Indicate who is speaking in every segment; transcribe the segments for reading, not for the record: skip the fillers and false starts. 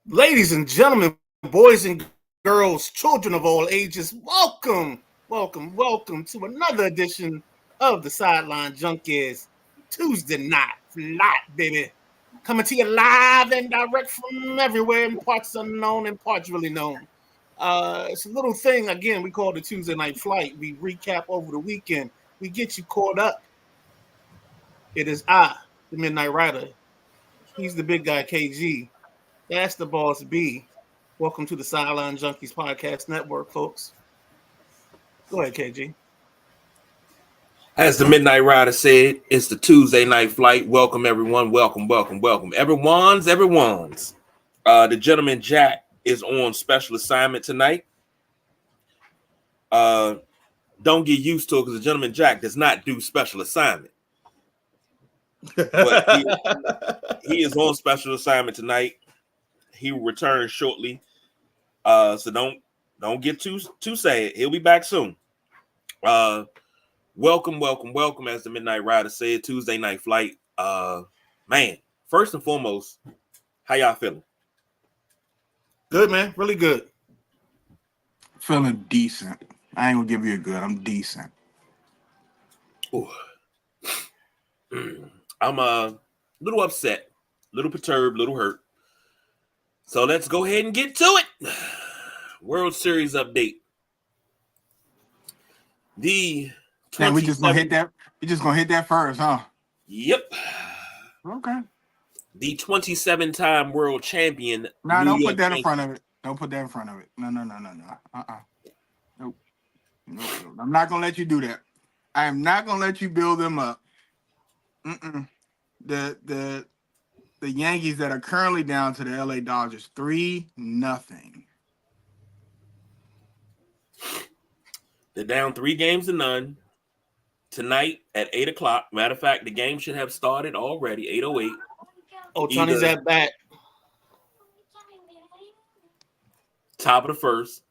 Speaker 1: Ladies and gentlemen, boys and girls, children of all ages, welcome to another edition of the Sideline Junkies Tuesday night flight, baby. Coming to you live and direct from everywhere in parts unknown and parts really known. It's a little thing, again, we call the Tuesday night flight. We recap over the weekend. We get you caught up. It is I, the Midnight Rider. He's the big guy, KG. That's the boss B. Welcome to the Sideline Junkies Podcast Network, folks. Go ahead, KG.
Speaker 2: As the Midnight Rider said, it's the Tuesday night flight. Welcome, everyone. Welcome. Everyone's. The gentleman Jack is on special assignment tonight. Don't get used to it because the gentleman Jack does not do special assignment. But he is on special assignment tonight. He will return shortly. So don't get too sad. He'll be back soon. Welcome, as the Midnight Rider said, Tuesday night flight. Man, first and foremost, how y'all feeling?
Speaker 1: Good, man. Really good.
Speaker 3: Feeling decent. I ain't gonna give you a good. I'm decent.
Speaker 2: Ooh. I'm a little upset, little perturbed, little hurt. So let's go ahead and get to it. World Series update. The
Speaker 3: we just gonna hit that. We just gonna hit that first, huh?
Speaker 2: Yep.
Speaker 3: Okay.
Speaker 2: The 27-time world champion.
Speaker 3: No, don't put that in front of it. Don't put that in front of it. No. Nope. I'm not gonna let you do that. I am not gonna let you build them up. The Yankees that are currently down to the LA Dodgers 3-0.
Speaker 2: They're down 3-0 tonight at 8 o'clock. Matter of fact, the game should have started already, 8:08.
Speaker 1: Oh, Tony's at bat.
Speaker 2: Top of the first.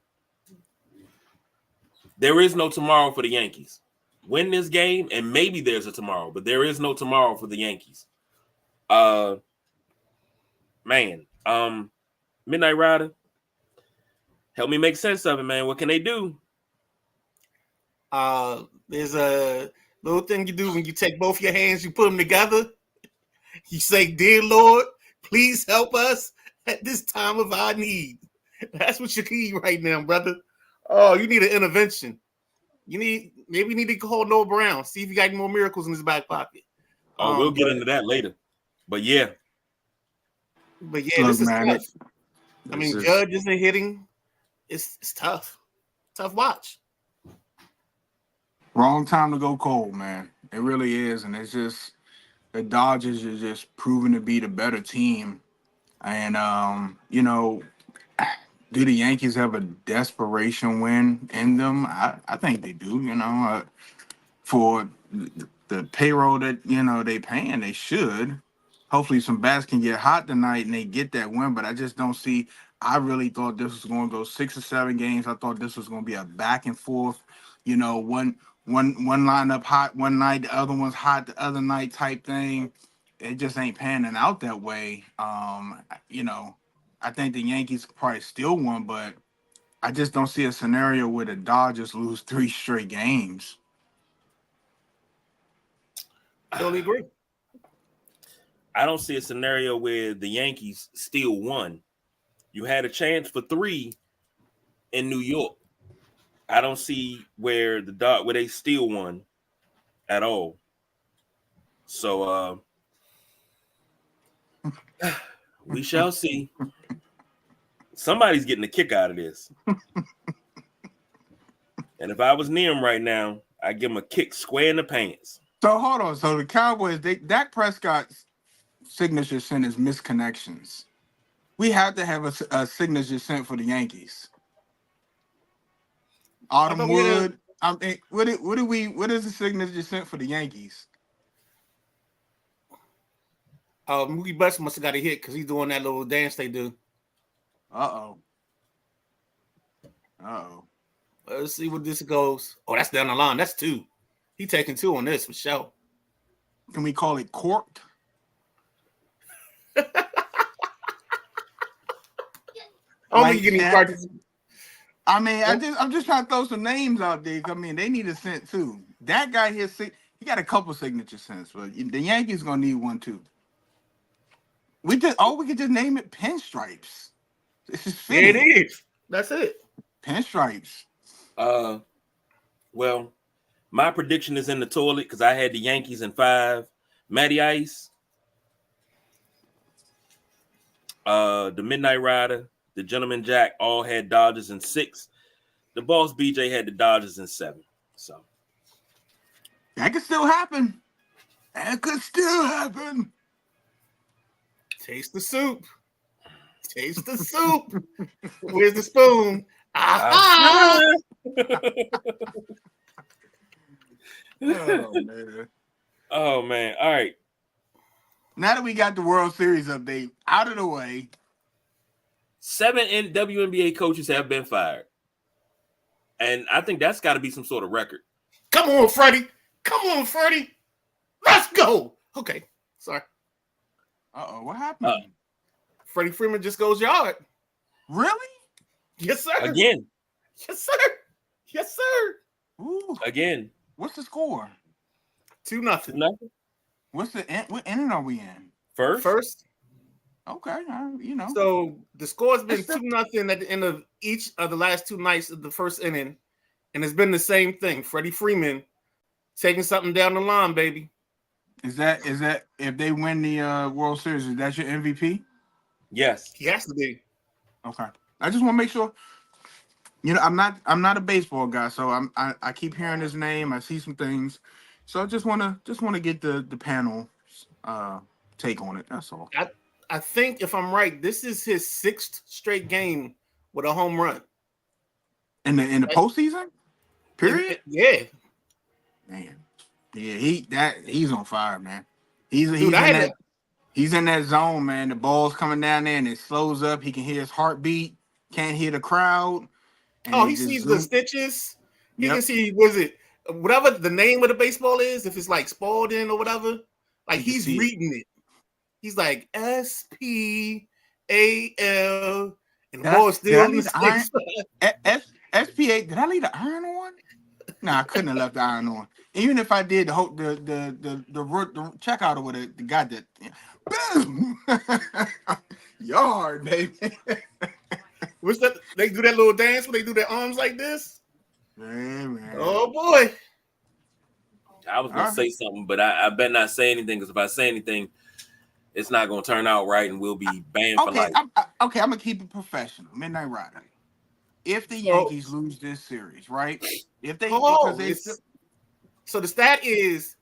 Speaker 2: There is no tomorrow for the Yankees. Win this game, and maybe there's a tomorrow, but there is no tomorrow for the Yankees. Man, Midnight Rider, help me make sense of it, man. What can they do?
Speaker 1: There's a little thing you do when you take both your hands, you put them together. You say, "Dear Lord, please help us at this time of our need." That's what you need right now, brother. Oh, you need an intervention. Maybe you need to call Noah Brown, see if you got any more miracles in his back pocket.
Speaker 2: We'll get into that later. But yeah.
Speaker 1: Look, this is tough. I mean, Judge isn't hitting. It's tough. Tough watch.
Speaker 3: Wrong time to go cold, man. It really is, and it's just the Dodgers are just proving to be the better team. And do the Yankees have a desperation win in them? I think they do. For the payroll that they paying, they should. Hopefully, some bats can get hot tonight and they get that win. But I just don't see. I really thought this was going to go 6 or 7 games. I thought this was going to be a back and forth. One lineup hot one night, the other one's hot the other night type thing. It just ain't panning out that way. I think the Yankees probably still won, but I just don't see a scenario where the Dodgers lose 3 straight games.
Speaker 1: Totally agree.
Speaker 2: I don't see a scenario where the Yankees still won. You had a chance for 3 in New York. I don't see where they still won at all. So we shall see. Somebody's getting a kick out of this. And if I was near him right now, I'd give him a kick square in the pants.
Speaker 3: So hold on. So the Cowboys, Dak Prescott's signature scent is misconnections. We have to have a signature scent for the Yankees. Autumn Wood. What is the signature scent for the Yankees?
Speaker 1: Mookie Betts must have got a hit because he's doing that little dance they do.
Speaker 3: Uh-oh.
Speaker 1: Let's see what this goes. Oh, that's down the line. That's 2. He taking 2 on this for sure.
Speaker 3: Can we call it corked?
Speaker 1: I don't
Speaker 3: White
Speaker 1: think you getting
Speaker 3: Chap.
Speaker 1: charges.
Speaker 3: I mean, I'm just trying to throw some names out there. I mean, they need a cent too. That guy here, he got a couple signature cents, but the Yankees gonna need one too. We could just name it Pinstripes. This is
Speaker 1: There it
Speaker 3: fitting.
Speaker 1: is. That's it.
Speaker 3: Pinstripes.
Speaker 2: Well, my prediction is in the toilet because I had the Yankees in 5. Matty Ice, the Midnight Rider, the Gentleman Jack all had Dodgers in 6. The Boss BJ had the Dodgers in 7. So
Speaker 3: That could still happen. That could still happen.
Speaker 1: Taste the soup. Taste the soup. Where's the spoon? Aha!
Speaker 3: Oh man.
Speaker 2: Oh man. All right.
Speaker 3: Now that we got the World Series update out of the way,
Speaker 2: 7 WNBA coaches have been fired. And I think that's got to be some sort of record.
Speaker 1: Come on, Freddie. Come on, Freddie. Let's go. Okay. Sorry.
Speaker 3: what happened?
Speaker 1: Freddie Freeman just goes yard.
Speaker 3: Really?
Speaker 1: Yes, sir.
Speaker 2: Again.
Speaker 1: Yes, sir. Yes, sir.
Speaker 3: Ooh.
Speaker 2: Again.
Speaker 3: What's the score?
Speaker 1: 2-0.
Speaker 2: Nothing.
Speaker 3: What inning are we in?
Speaker 2: First.
Speaker 3: Okay,
Speaker 1: So the score's been
Speaker 3: It's still-
Speaker 1: 2-0 at the end of each of the last 2 nights of the first inning, and it's been the same thing. Freddie Freeman taking something down the line, baby.
Speaker 3: Is that if they win the World Series, is that your MVP?
Speaker 2: Yes.
Speaker 1: He has to be.
Speaker 3: Okay. I just want to make sure. I'm not a baseball guy, so I keep hearing his name. I see some things, so I just want to get the panel take on it. That's all.
Speaker 1: I think if I'm right, this is his 6th straight game with a home run.
Speaker 3: In the postseason? Period?
Speaker 1: Yeah.
Speaker 3: Man. Yeah, he's on fire, man. He's
Speaker 1: Dude,
Speaker 3: he's in that zone, man. The ball's coming down there and it slows up. He can hear his heartbeat, can't hear the crowd.
Speaker 1: Oh, he sees the stitches. He
Speaker 3: Yep.
Speaker 1: can see, whatever the name of the baseball is, if it's like Spalding or whatever, like
Speaker 3: He can
Speaker 1: he's
Speaker 3: see it.
Speaker 1: reading it. He's like SPAL, and the
Speaker 3: Did
Speaker 1: ball
Speaker 3: I-
Speaker 1: is still in
Speaker 3: did
Speaker 1: the
Speaker 3: I leave
Speaker 1: sticks.
Speaker 3: SPA, did I leave the iron on? No, I couldn't have left the iron on. Even if I did, the checkout or whatever, the guy that boom yard, baby.
Speaker 1: What's that? They do that little dance where they do their arms like this.
Speaker 3: Man.
Speaker 1: Oh boy!
Speaker 2: I was going
Speaker 3: All
Speaker 2: to say something, but I better not say anything because if I say anything, it's not going to turn out right and we'll be banned for life.
Speaker 3: I'm gonna keep it professional. Midnight Rider. If the Yankees lose this series, right? If they
Speaker 1: So the stat is,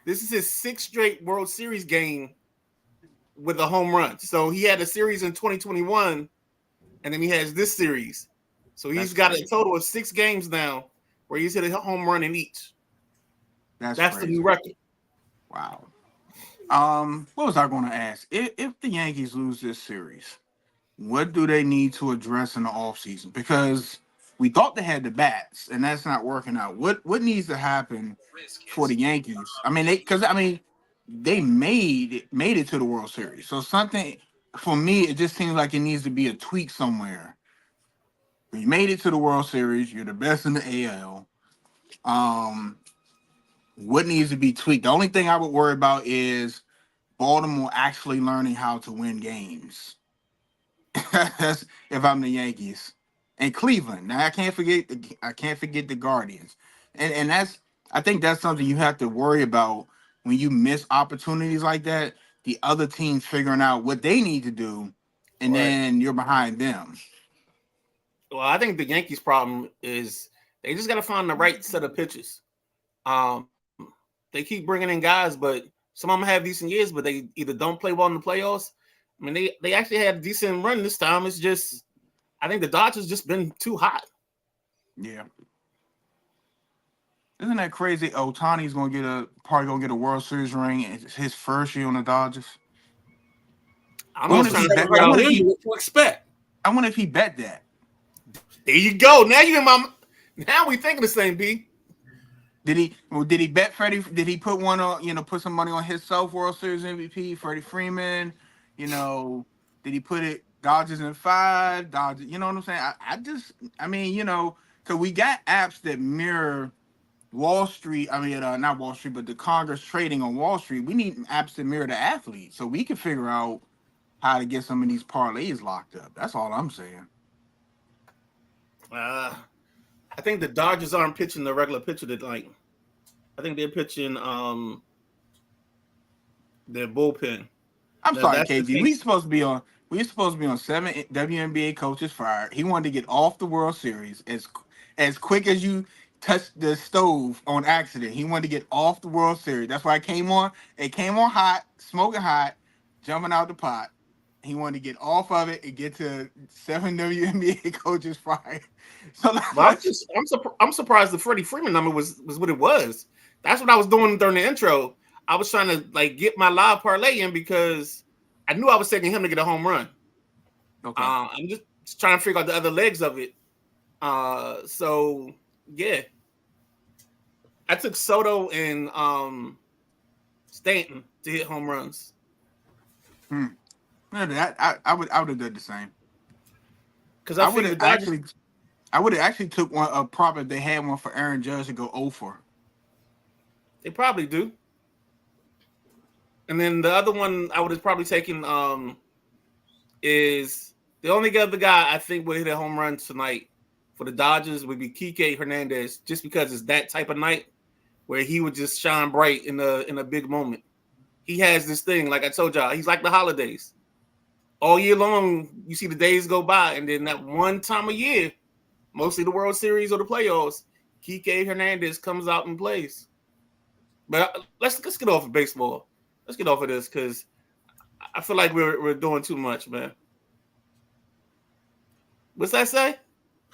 Speaker 1: this is his 6th straight World Series game with a home run. So he had a series in 2021, and then he has this series. So he's got a total of 6 games now where he's hit a home run in each. That's the new record.
Speaker 3: Wow. What was I going to ask? If the Yankees lose this series, what do they need to address in the offseason? Because we thought they had the bats, and that's not working out. What needs to happen for the Yankees? I mean, they made it to the World Series. So something for me, it just seems like it needs to be a tweak somewhere. You made it to the World Series. You're the best in the AL. What needs to be tweaked? The only thing I would worry about is Baltimore actually learning how to win games. That's if I'm the Yankees. And Cleveland. Now I can't forget the Guardians. And I think that's something you have to worry about when you miss opportunities like that. The other teams figuring out what they need to do, and then you're behind them.
Speaker 1: Well, I think the Yankees' problem is they just got to find the right set of pitches. They keep bringing in guys, but some of them have decent years, but they either don't play well in the playoffs. I mean, they actually had a decent run this time. It's just, I think the Dodgers just been too hot.
Speaker 3: Yeah. Isn't that crazy? Ohtani's probably gonna get a World Series ring. It's his first year on the Dodgers.
Speaker 1: I'm
Speaker 3: What
Speaker 1: just
Speaker 3: if
Speaker 1: trying
Speaker 3: he
Speaker 1: to
Speaker 3: bet-
Speaker 1: figure out.
Speaker 2: What to expect?
Speaker 3: I wonder if he bet that.
Speaker 1: There you go. Now you in my. Now we thinking the same, B.
Speaker 3: Did he bet Freddie? Did he put one on? Put some money on himself, World Series MVP, Freddie Freeman. Did he put it Dodgers in 5, Dodgers. You know what I'm saying? I mean, because we got apps that mirror Wall Street. I mean, not Wall Street, but the Congress trading on Wall Street. We need apps that mirror the athlete, so we can figure out how to get some of these parlays locked up. That's all I'm saying.
Speaker 1: I think the Dodgers aren't pitching the regular pitcher that like. I think they're pitching their bullpen.
Speaker 3: I'm
Speaker 1: Now,
Speaker 3: sorry,
Speaker 1: that's the
Speaker 3: KG.
Speaker 1: thing.
Speaker 3: We supposed to be on 7 WNBA coaches fired. He wanted to get off the World Series as quick as you touch the stove on accident. He wanted to get off the World Series. That's why it came on. It came on hot, smoking hot, jumping out the pot. He wanted to get off of it and get to 7 WNBA coaches fired. So
Speaker 1: Well, I'm surprised the Freddie Freeman number was what it was. That's what I was doing during the intro. I was trying to like get my live parlay in because I knew I was taking him to get a home run.
Speaker 3: okay.
Speaker 1: I'm just trying to figure out the other legs of it. So yeah, I took Soto and Stanton to hit home runs.
Speaker 3: I would have done the same.
Speaker 1: Because
Speaker 3: I would have actually took a prop if they had one for Aaron Judge to go 0-for.
Speaker 1: They probably do. And then the other one I would have probably taken is the only other guy I think would hit a home run tonight for the Dodgers would be Kike Hernandez, just because it's that type of night where he would just shine bright in a big moment. He has this thing, like I told y'all, he's like the holidays. All year long, you see the days go by, and then that one time a year, mostly the World Series or the playoffs, Kike Hernandez comes out and plays. But let's get off of baseball. Let's get off of this because I feel like we're doing too much, man. What's that say?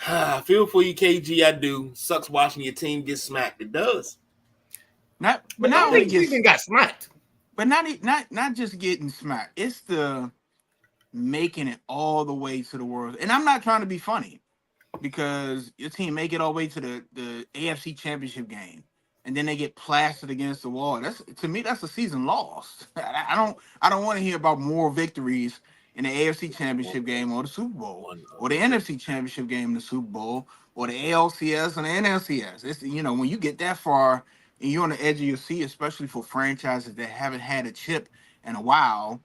Speaker 2: I feel for you, KG. I do. Sucks watching your team get smacked. It does.
Speaker 1: Not only got smacked,
Speaker 3: but not just getting smacked. It's the making it all the way to the World. And I'm not trying to be funny because your team make it all the way to the AFC Championship game, and then they get plastered against the wall. To me, that's a season lost. I don't want to hear about more victories in the AFC Championship game or the Super Bowl or the NFC Championship game in the Super Bowl or the ALCS and the NLCS. It's, when you get that far and you're on the edge of your seat, especially for franchises that haven't had a chip in a while,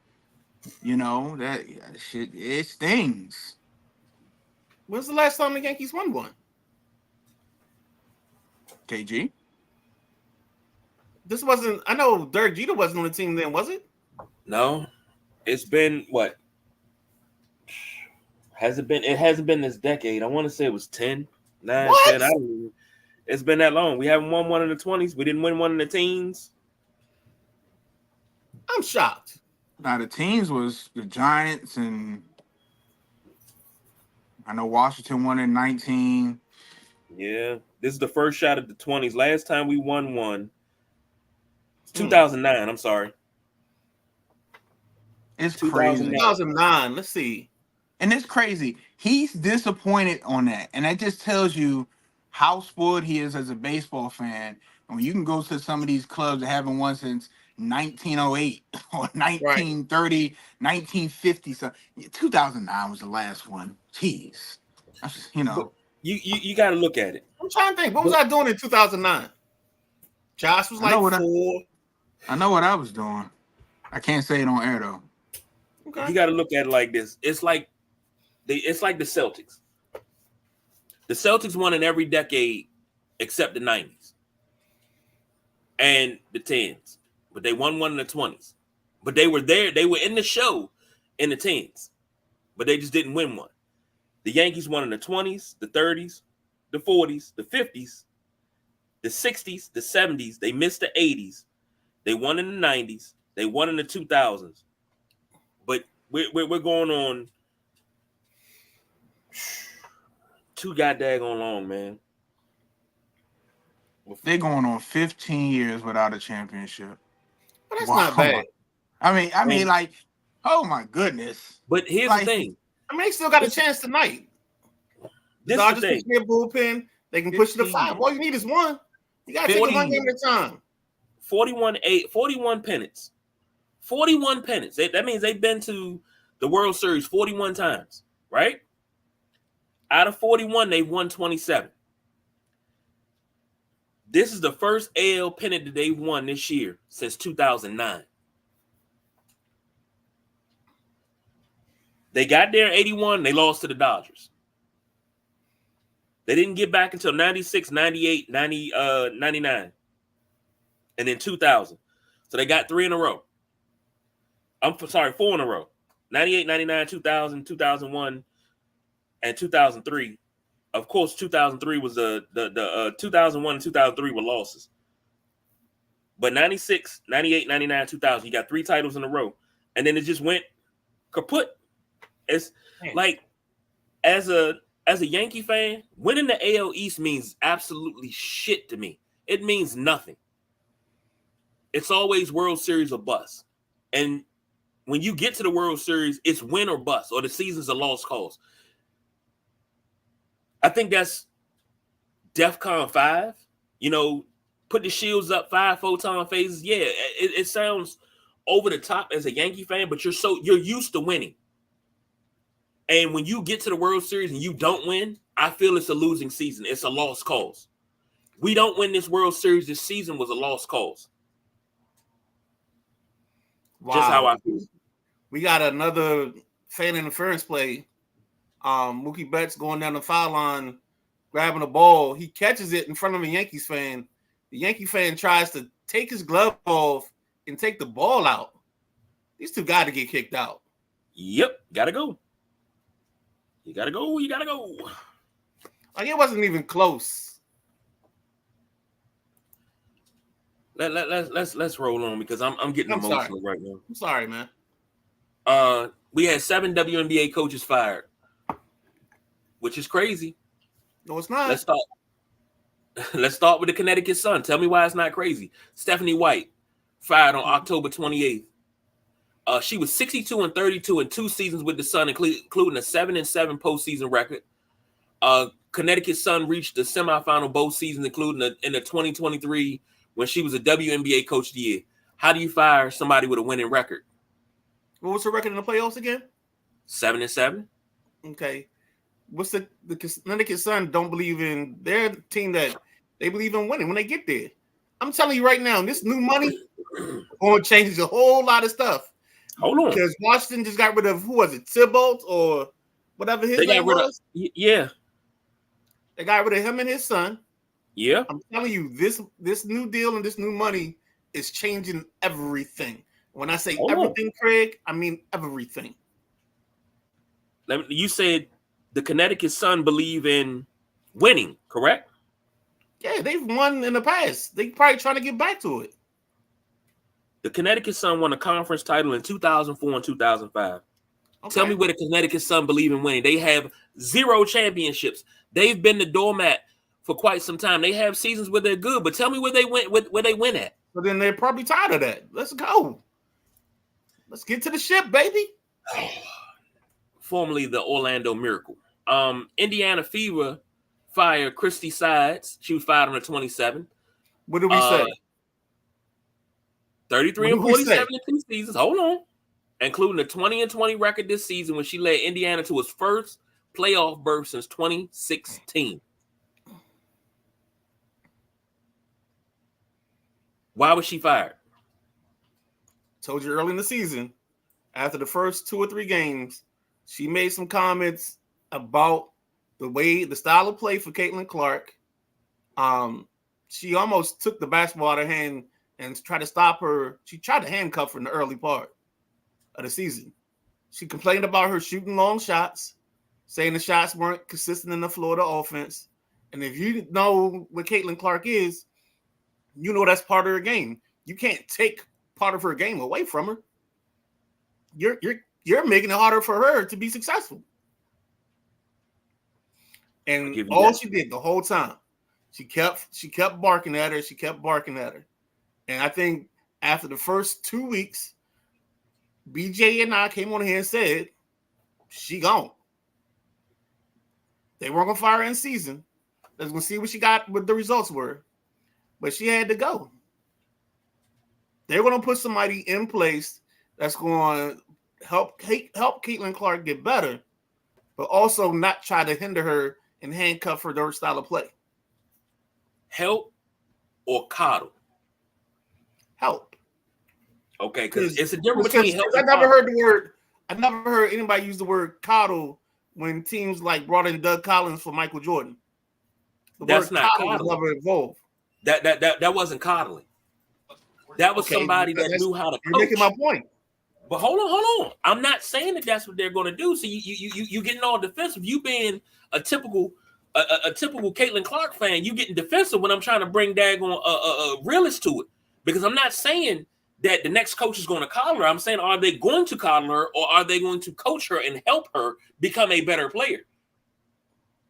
Speaker 3: that shit, it stings.
Speaker 1: When's the last time the Yankees won one?
Speaker 3: KG?
Speaker 1: This wasn't, I know Derek Jeter wasn't on the team then, was it?
Speaker 2: No. It's been what? It hasn't been this decade. I want to say it was 10, 9,
Speaker 1: What?
Speaker 2: 10. I don't know. It's been that long. We haven't won one in the 20s. We didn't win one in the teens.
Speaker 1: I'm shocked.
Speaker 3: Now, the teams was the Giants, and I know Washington won in 19.
Speaker 2: Yeah. This is the first shot at the 20s. Last time we won one, 2009. I'm sorry.
Speaker 3: It's crazy.
Speaker 1: 2009. Let's see.
Speaker 3: And it's crazy. He's disappointed on that. And that just tells you how spoiled he is as a baseball fan. And when you can go to some of these clubs that haven't won since 1908 or 1930, 1950. So 2009 was the last one. Jeez.
Speaker 2: You got to look at it.
Speaker 1: I'm trying to think. What was I doing in 2009? Josh was like 4.
Speaker 3: I know what I was doing. I can't say it on air, though.
Speaker 2: Okay. You got to look at it like this. It's like the Celtics. The Celtics won in every decade except the 90s and the 10s. But they won one in the 20s. But they were there. They were in the show in the 10s. But they just didn't win one. The Yankees won in the 20s, the 30s, the 40s, the 50s, the 60s, the 70s. They missed the 80s. They won in the 90s. They won in the 2000s. But we're going on too goddamn long, man.
Speaker 3: They're going on 15 years without a championship.
Speaker 1: Well, that's not bad.
Speaker 3: I mean, like, oh my goodness.
Speaker 2: But here's the thing.
Speaker 1: I mean, they still got a chance tonight. The Dodgers push their bullpen. They can push it to 5. All you need is one. You got to take it one game at a time.
Speaker 2: 41 pennants. 41 pennants. That means they've been to the World Series 41 times, right? Out of 41, they won 27. This is the first AL pennant that they've won this year since 2009. They got there in 81. They lost to the Dodgers. They didn't get back until 96, 98, 99, and then 2000. So they got 3 in a row. I'm sorry, 4 in a row. 98, 99, 2000, 2001, and 2003. Of course, 2003 was the 2001 and 2003 were losses. But 96, 98, 99, 2000, you got 3 titles in a row. And then it just went kaput. It's like, as a Yankee fan, winning the AL East means absolutely shit to me. It means nothing. It's always World Series or bust. And when you get to the World Series, it's win or bust, or the season's a lost cause. I think that's DEFCON 5. You know, put the shields up 5 photon phases. Yeah, it sounds over the top as a Yankee fan, but you're used to winning. And when you get to the World Series and you don't win, I feel it's a losing season. It's a lost cause. We don't win this World Series this season was a lost cause.
Speaker 1: Wow.
Speaker 2: Just how I feel.
Speaker 1: We got another fan interference play. Mookie Betts going down the foul line, grabbing a ball. He catches it in front of a Yankees fan. The Yankee fan tries to take his glove off and take the ball out. These two got to get kicked out.
Speaker 2: Yep, gotta go. You gotta go.
Speaker 1: Like, it wasn't even close.
Speaker 2: Let's roll on, because I'm getting emotional right now.
Speaker 1: I'm sorry, man.
Speaker 2: We had 7 WNBA coaches fired, which is crazy.
Speaker 1: No, it's not.
Speaker 2: Let's start with the Connecticut Sun. Tell me why it's not crazy. Stephanie White fired on October 28th. She was 62-32 in 2 seasons with the Sun, including a 7-7 postseason record. Connecticut Sun reached the semifinal both seasons, including in the 2023 when she was a WNBA Coach of the Year. How do you fire somebody with a winning record?
Speaker 1: What was her record in the playoffs again?
Speaker 2: 7-7.
Speaker 1: Okay. What's the Connecticut Sun don't believe in their team, that they believe in winning when they get there. I'm telling you right now, this new money going to change a whole lot of stuff.
Speaker 2: Hold on.
Speaker 1: Because Washington just got rid of, who was it, Thibault or whatever his name was?
Speaker 2: Yeah.
Speaker 1: They got rid of him and his son.
Speaker 2: Yeah.
Speaker 1: I'm telling you, this new deal and this new money is changing everything. When I say everything, Craig, I mean everything.
Speaker 2: You said the Connecticut Sun believe in winning, correct?
Speaker 1: Yeah, they've won in the past. They probably trying to get back to it.
Speaker 2: The Connecticut Sun won a conference title in 2004 and 2005. Okay. Tell me where the Connecticut Sun believe in winning. They have 0 championships. They've been the doormat for quite some time. They have seasons where they're good, but tell me where they win at.
Speaker 1: So then they're probably tired of that. Let's go. Let's get to the ship, baby.
Speaker 2: Formerly the Orlando Miracle. Indiana Fever fired Christy Sides. She was fired on the 27th.
Speaker 1: What did we say?
Speaker 2: 33 and 47 in 2 seasons. Hold on. Including a 20-20 record this season when she led Indiana to its first playoff berth since 2016. Why was she fired?
Speaker 1: Told you early in the season, after the first 2 or 3 games, she made some comments about the style of play for Caitlin Clark. She almost took the basketball out of her hand and tried to stop her. She tried to handcuff her in the early part of the season. She complained about her shooting long shots, saying the shots weren't consistent in the Florida offense. And if you know what Caitlin Clark is, you know that's part of her game. You can't take part of her game away from her. You're making it harder for her to be successful. And all she did the whole time, she kept barking at her. She kept barking at her. And I think after the first 2 weeks, BJ and I came on here and said, she gone. They weren't going to fire her in season. They was going to see what she got, what the results were. But she had to go. They're going to put somebody in place that's going to help Caitlin Clark get better, but also not try to hinder her and handcuff her to her style of play.
Speaker 2: Help or coddle?
Speaker 1: Help.
Speaker 2: Okay, because it's a difference between help
Speaker 1: I
Speaker 2: and
Speaker 1: never
Speaker 2: coddle.
Speaker 1: heard the word. I never heard anybody use the word coddle when teams like brought in Doug Collins for Michael Jordan. The
Speaker 2: That's
Speaker 1: word
Speaker 2: not
Speaker 1: coddle was
Speaker 2: coddling.
Speaker 1: never involved.
Speaker 2: That wasn't coddling. That was somebody that knew how to coach.
Speaker 1: You're making my point.
Speaker 2: But hold on. I'm not saying that that's what they're going to do. So you getting all defensive. You being a typical Caitlin Clark fan, you getting defensive when I'm trying to bring daggone a realist to it. Because I'm not saying that the next coach is going to coddle her. I'm saying, are they going to coddle her, or are they going to coach her and help her become a better player?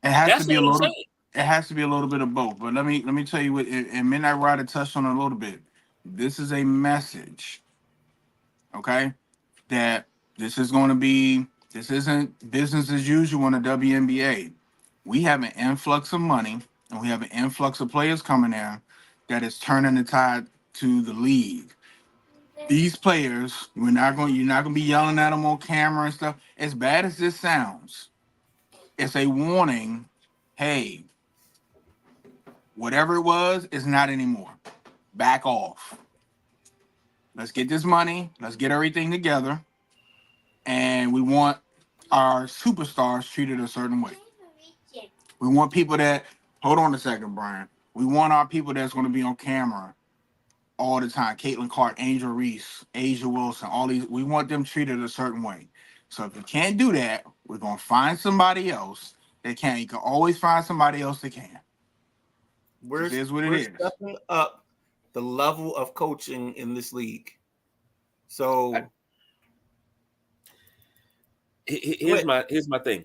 Speaker 3: It has to be a little. It has to be a little bit of both. But let me tell you what. And Midnight Rider touched on it a little bit. This is a message, okay? That this isn't business as usual in the WNBA. We have an influx of money and we have an influx of players coming in that is turning the tide to the league. These players, you're not going to be yelling at them on camera and stuff. As bad as this sounds, it's a warning. Hey, whatever it was is not anymore. Back off. Let's get this money. Let's get everything together. And we want our superstars treated a certain way. We want people that, hold on a second, Brian. We want our people that's going to be on camera all the time. Caitlin Clark, Angel Reese, Asia Wilson, all these. We want them treated a certain way. So if you can't do that, we're going to find somebody else that can. You can always find somebody else that can.
Speaker 1: We're stepping up the level of coaching in this league. So
Speaker 2: here's my thing.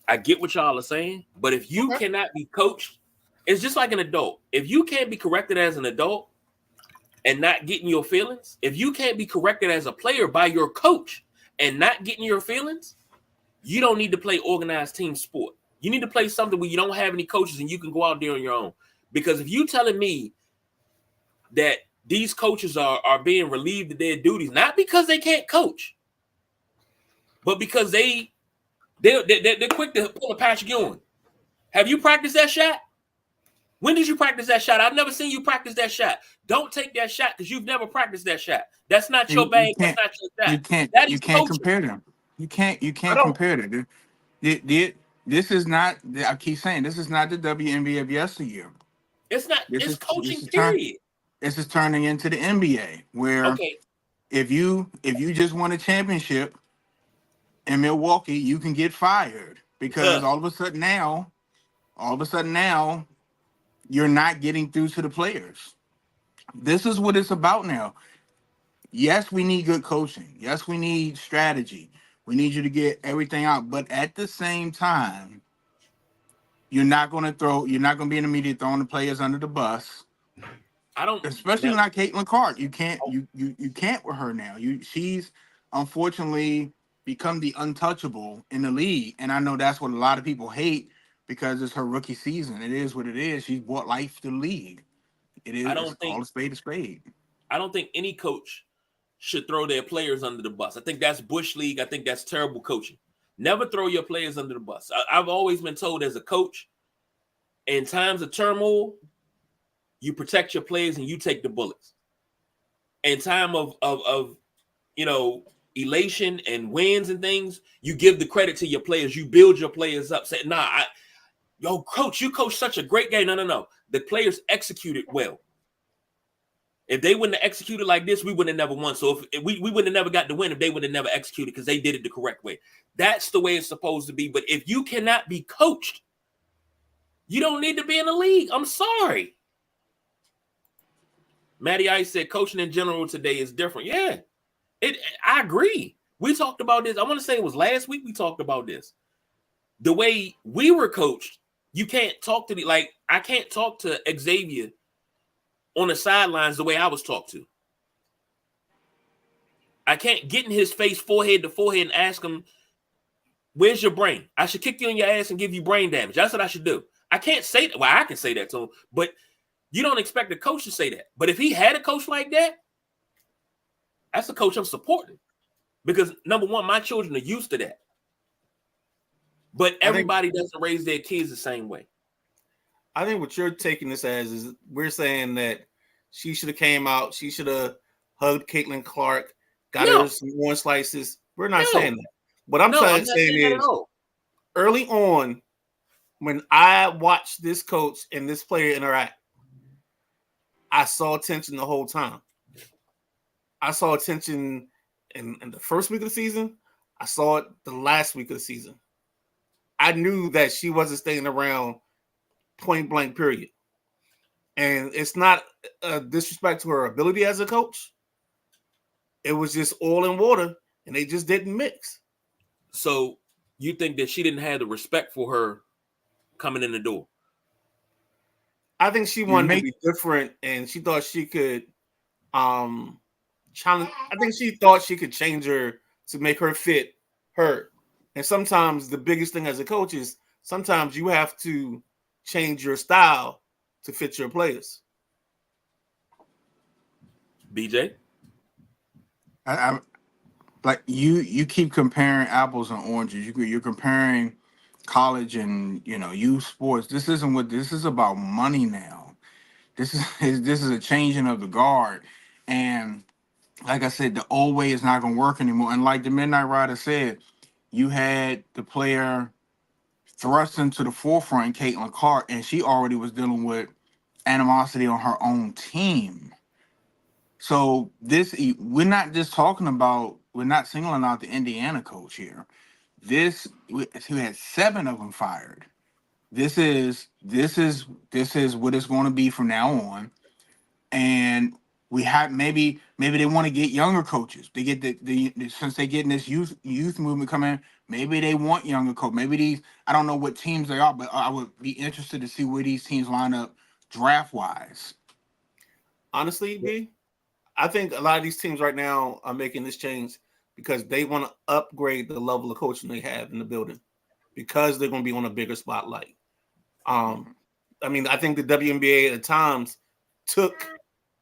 Speaker 2: I get what y'all are saying, but if you cannot be coached, it's just like an adult. If you can't be corrected as an adult and not getting your feelings, if you can't be corrected as a player by your coach and not getting your feelings, you don't need to play organized team sport. You need to play something where you don't have any coaches and you can go out there on your own. Because if you telling me that these coaches are being relieved of their duties, not because they can't coach, but because they're quick to pull a Patrick Ewing. Have you practiced that shot? When did you practice that shot? I've never seen you practice that shot. Don't take that shot because you've never practiced that shot. That's not your bag. That's not your shot.
Speaker 3: You can't compare them. You can't compare them. This is not. I keep saying this is not the WNBA of yesteryear.
Speaker 2: It's not. It's coaching. Period.
Speaker 3: This is turning into the NBA where if you just won a championship in Milwaukee, you can get fired because all of a sudden now, you're not getting through to the players. This is what it's about now. Yes, we need good coaching. Yes, we need strategy. We need you to get everything out. But at the same time, you're not going to be in the media throwing the players under the bus. Especially not Caitlin Clark. You can't with her now. She's unfortunately become the untouchable in the league. And I know that's what a lot of people hate because it's her rookie season. It is what it is. She's brought life to the league. It is call a spade a spade.
Speaker 2: I don't think any coach should throw their players under the bus. I think that's Bush League. I think that's terrible coaching. Never throw your players under the bus. I've always been told as a coach, in times of turmoil, you protect your players and you take the bullets. In time of elation and wins and things, you give the credit to your players. You build your players up. Say, coach, you coach such a great game. No. The players executed well. If they wouldn't have executed like this, we wouldn't have never won. So if we wouldn't have never got the win if they would have never executed because they did it the correct way. That's the way it's supposed to be. But if you cannot be coached, you don't need to be in the league. I'm sorry. Matty Ice said coaching in general today is different. Yeah, I agree. We talked about this. I want to say it was last week we talked about this. The way we were coached, you can't talk to me like I can't talk to Xavier on the sidelines the way I was talked to. I can't get in his face forehead to forehead and ask him, where's your brain? I should kick you in your ass and give you brain damage. That's what I should do. I can't say that. Well, I can say that to him, but you don't expect a coach to say that. But if he had a coach like that, that's the coach I'm supporting. Because number one, my children are used to that. But everybody doesn't raise their kids the same way.
Speaker 1: I think what you're taking this as is we're saying that she should have came out. She should have hugged Caitlin Clark, got her some orange slices. We're not saying that. What I'm saying is early on, when I watched this coach and this player interact, I saw tension the whole time. I saw tension in the first week of the season. I saw it the last week of the season. I knew that she wasn't staying around point blank, period. And it's not a disrespect to her ability as a coach. It was just oil and water, and they just didn't mix.
Speaker 2: So you think that she didn't have the respect for her coming in the door?
Speaker 1: I think she wanted to be different, and she thought she could challenge. I think she thought she could change her to make her fit her. And sometimes the biggest thing as a coach is sometimes you have to change your style to fit your players.
Speaker 2: BJ?
Speaker 3: I like you keep comparing apples and oranges. You're comparing college and youth sports. This is about money now. This is a changing of the guard. And like I said, the old way is not gonna work anymore. And like the Midnight Rider said, you had the player thrust into the forefront, Caitlin Clark, and she already was dealing with animosity on her own team. So we're not just talking about, we're not singling out the Indiana coach here. We had 7 of them fired. This is what it's going to be from now on. And we have maybe they want to get younger coaches. They get the since they getting this youth movement coming. Maybe they want younger coach. Maybe these, I don't know what teams they are, but I would be interested to see where these teams line up draft wise.
Speaker 1: Honestly, B, I think a lot of these teams right now are making this change because they want to upgrade the level of coaching they have in the building because they're going to be on a bigger spotlight. I think the WNBA at times took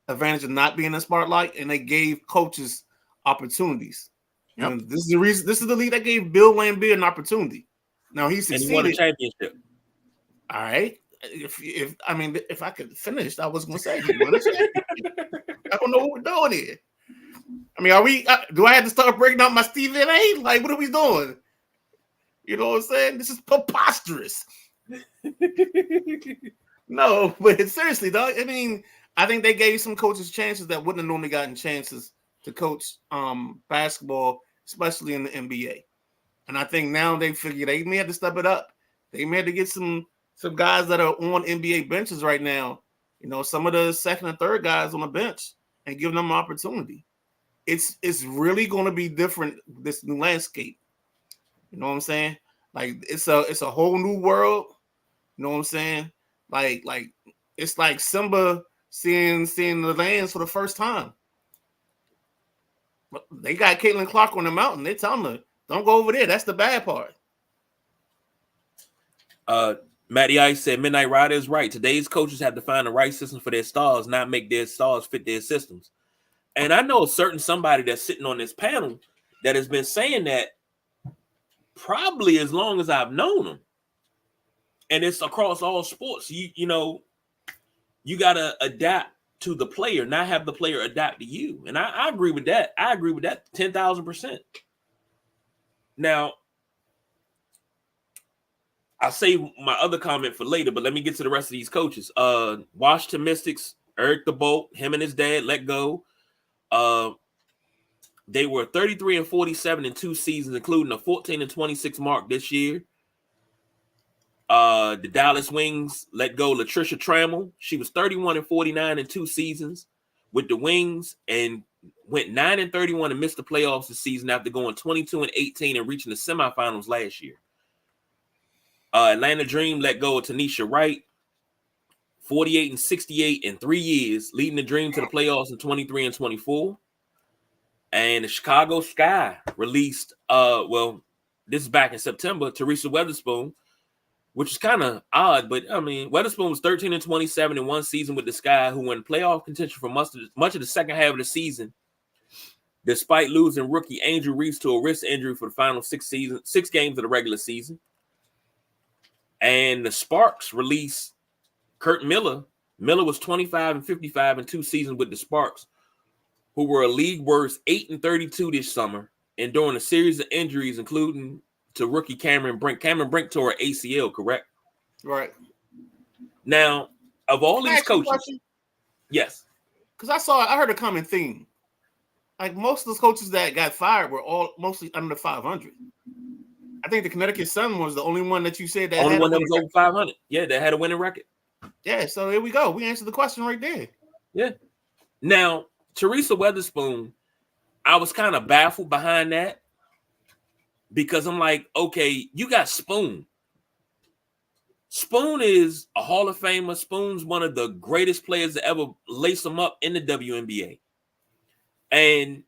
Speaker 1: advantage of not being in the spotlight, and they gave coaches opportunities. Yep. And this is the reason. This is the league that gave Bill Laimbeer an opportunity. Now he succeeded.
Speaker 2: And he won a championship.
Speaker 1: All right. If I could finish, I was going to say he won a championship. I don't know what we're doing here. Are we? Do I have to start breaking out my Stephen A? Like, what are we doing? You know what I'm saying? This is preposterous. No, but seriously, dog. I think they gave some coaches chances that wouldn't have normally gotten chances to coach basketball, especially in the NBA. And I think now they figure they may have to step it up. They may have to get some guys that are on NBA benches right now. Some of the second and third guys on the bench and give them an opportunity. It's really going to be different, this new landscape. You know what I'm saying? Like it's a whole new world. You know what I'm saying? Like it's like Simba seeing the lands for the first time. But they got Caitlin Clark on the mountain. They telling her, don't go over there. That's the bad part.
Speaker 2: Matty Ice said Midnight Rider is right. Today's coaches have to find the right system for their stars, not make their stars fit their systems. And I know a certain somebody that's sitting on this panel that has been saying that probably as long as I've known them. And it's across all sports. You got to adapt to the player, not have the player adapt to you. And I agree with that. I agree with that 10,000%. Now, I'll save my other comment for later, but let me get to the rest of these coaches. Washington Mystics, Eric DeBolt, him and his dad let go. They were 33-47 in 2 seasons, including a 14-26 mark this year. The Dallas Wings let go Latricia Trammell. She was 31-49 in 2 seasons with the Wings and went 9-31 and missed the playoffs this season after going 22-18 and reaching the semifinals last year. Atlanta Dream let go of Tanisha Wright, 48-68 in 3 years, leading the Dream to the playoffs in 23-24. And the Chicago Sky released, this is back in September, Teresa Weatherspoon, which is kind of odd, but Weatherspoon was 13-27 in 1 season with the Sky, who won playoff contention for much of the second half of the season. despite losing rookie Angel Reese to a wrist injury for the final 6 games of the regular season. And the Sparks released Kurt Miller. Miller was 25-55 in 2 seasons with the Sparks, who were a league worst 8-32 this summer, enduring a series of injuries, including to rookie Cameron Brink. Cameron Brink tore an ACL, correct?
Speaker 1: Right.
Speaker 2: Now, of all these coaches, yes,
Speaker 1: because I heard a common theme. Like most of those coaches that got fired were all mostly under 500. I think the Connecticut Sun was the only one that you said that
Speaker 2: only
Speaker 1: had
Speaker 2: one that was over 500. Yeah, that had a winning record.
Speaker 1: Yeah, so here we go. We answered the question right there.
Speaker 2: Yeah. Now, Teresa Weatherspoon, I was kind of baffled behind that because I'm like, okay, you got Spoon. Spoon is a Hall of Famer. Spoon's one of the greatest players to ever lace them up in the WNBA. And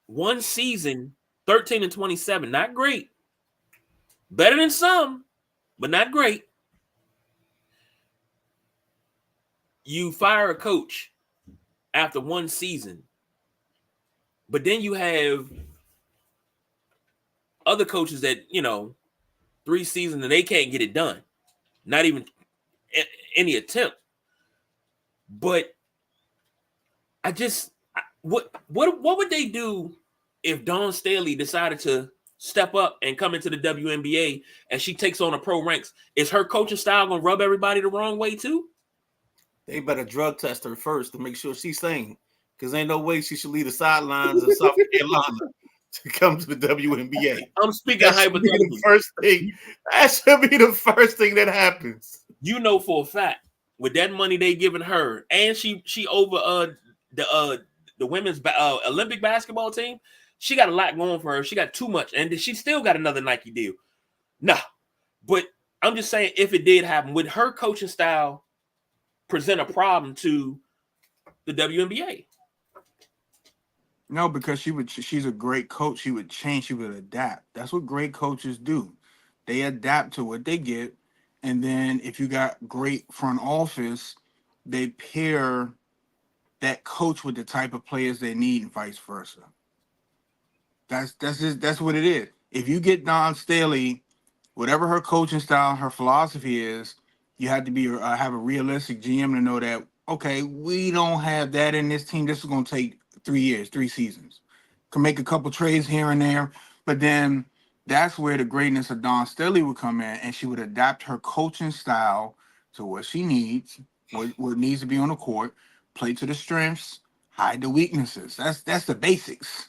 Speaker 2: one season, 13-27, not great. Better than some, but not great. You fire a coach after one season, but then you have other coaches that, 3 seasons and they can't get it done. Not even any attempt. But what would they do if Dawn Staley decided to step up and come into the WNBA and she takes on the pro ranks? Is her coaching style going to rub everybody the wrong way too?
Speaker 1: They better drug test her first to make sure she's sane, because ain't no way she should leave the sidelines of South Carolina to come to the WNBA.
Speaker 2: I'm speaking hypothetically.
Speaker 1: That should be the first thing that happens.
Speaker 2: You know for a fact, with that money they giving her, and she over the women's Olympic basketball team, she got a lot going for her. She got too much, and she still got another Nike deal. Nah, but I'm just saying, if it did happen, would her coaching style present a problem to the WNBA?
Speaker 3: No, because she's a great coach. She would change. She would adapt. That's what great coaches do. They adapt to what they get. And then if you got great front office, they pair that coach with the type of players they need and vice versa. That's what it is. If you get Dawn Staley, whatever her coaching style, her philosophy is, you have to be have a realistic GM to know that, okay, we don't have that in this team. This is going to take 3 years, 3 seasons. Can make a couple trades here and there, but then that's where the greatness of Dawn Staley would come in, and she would adapt her coaching style to what she needs, what needs to be on the court, play to the strengths, hide the weaknesses. That's the basics.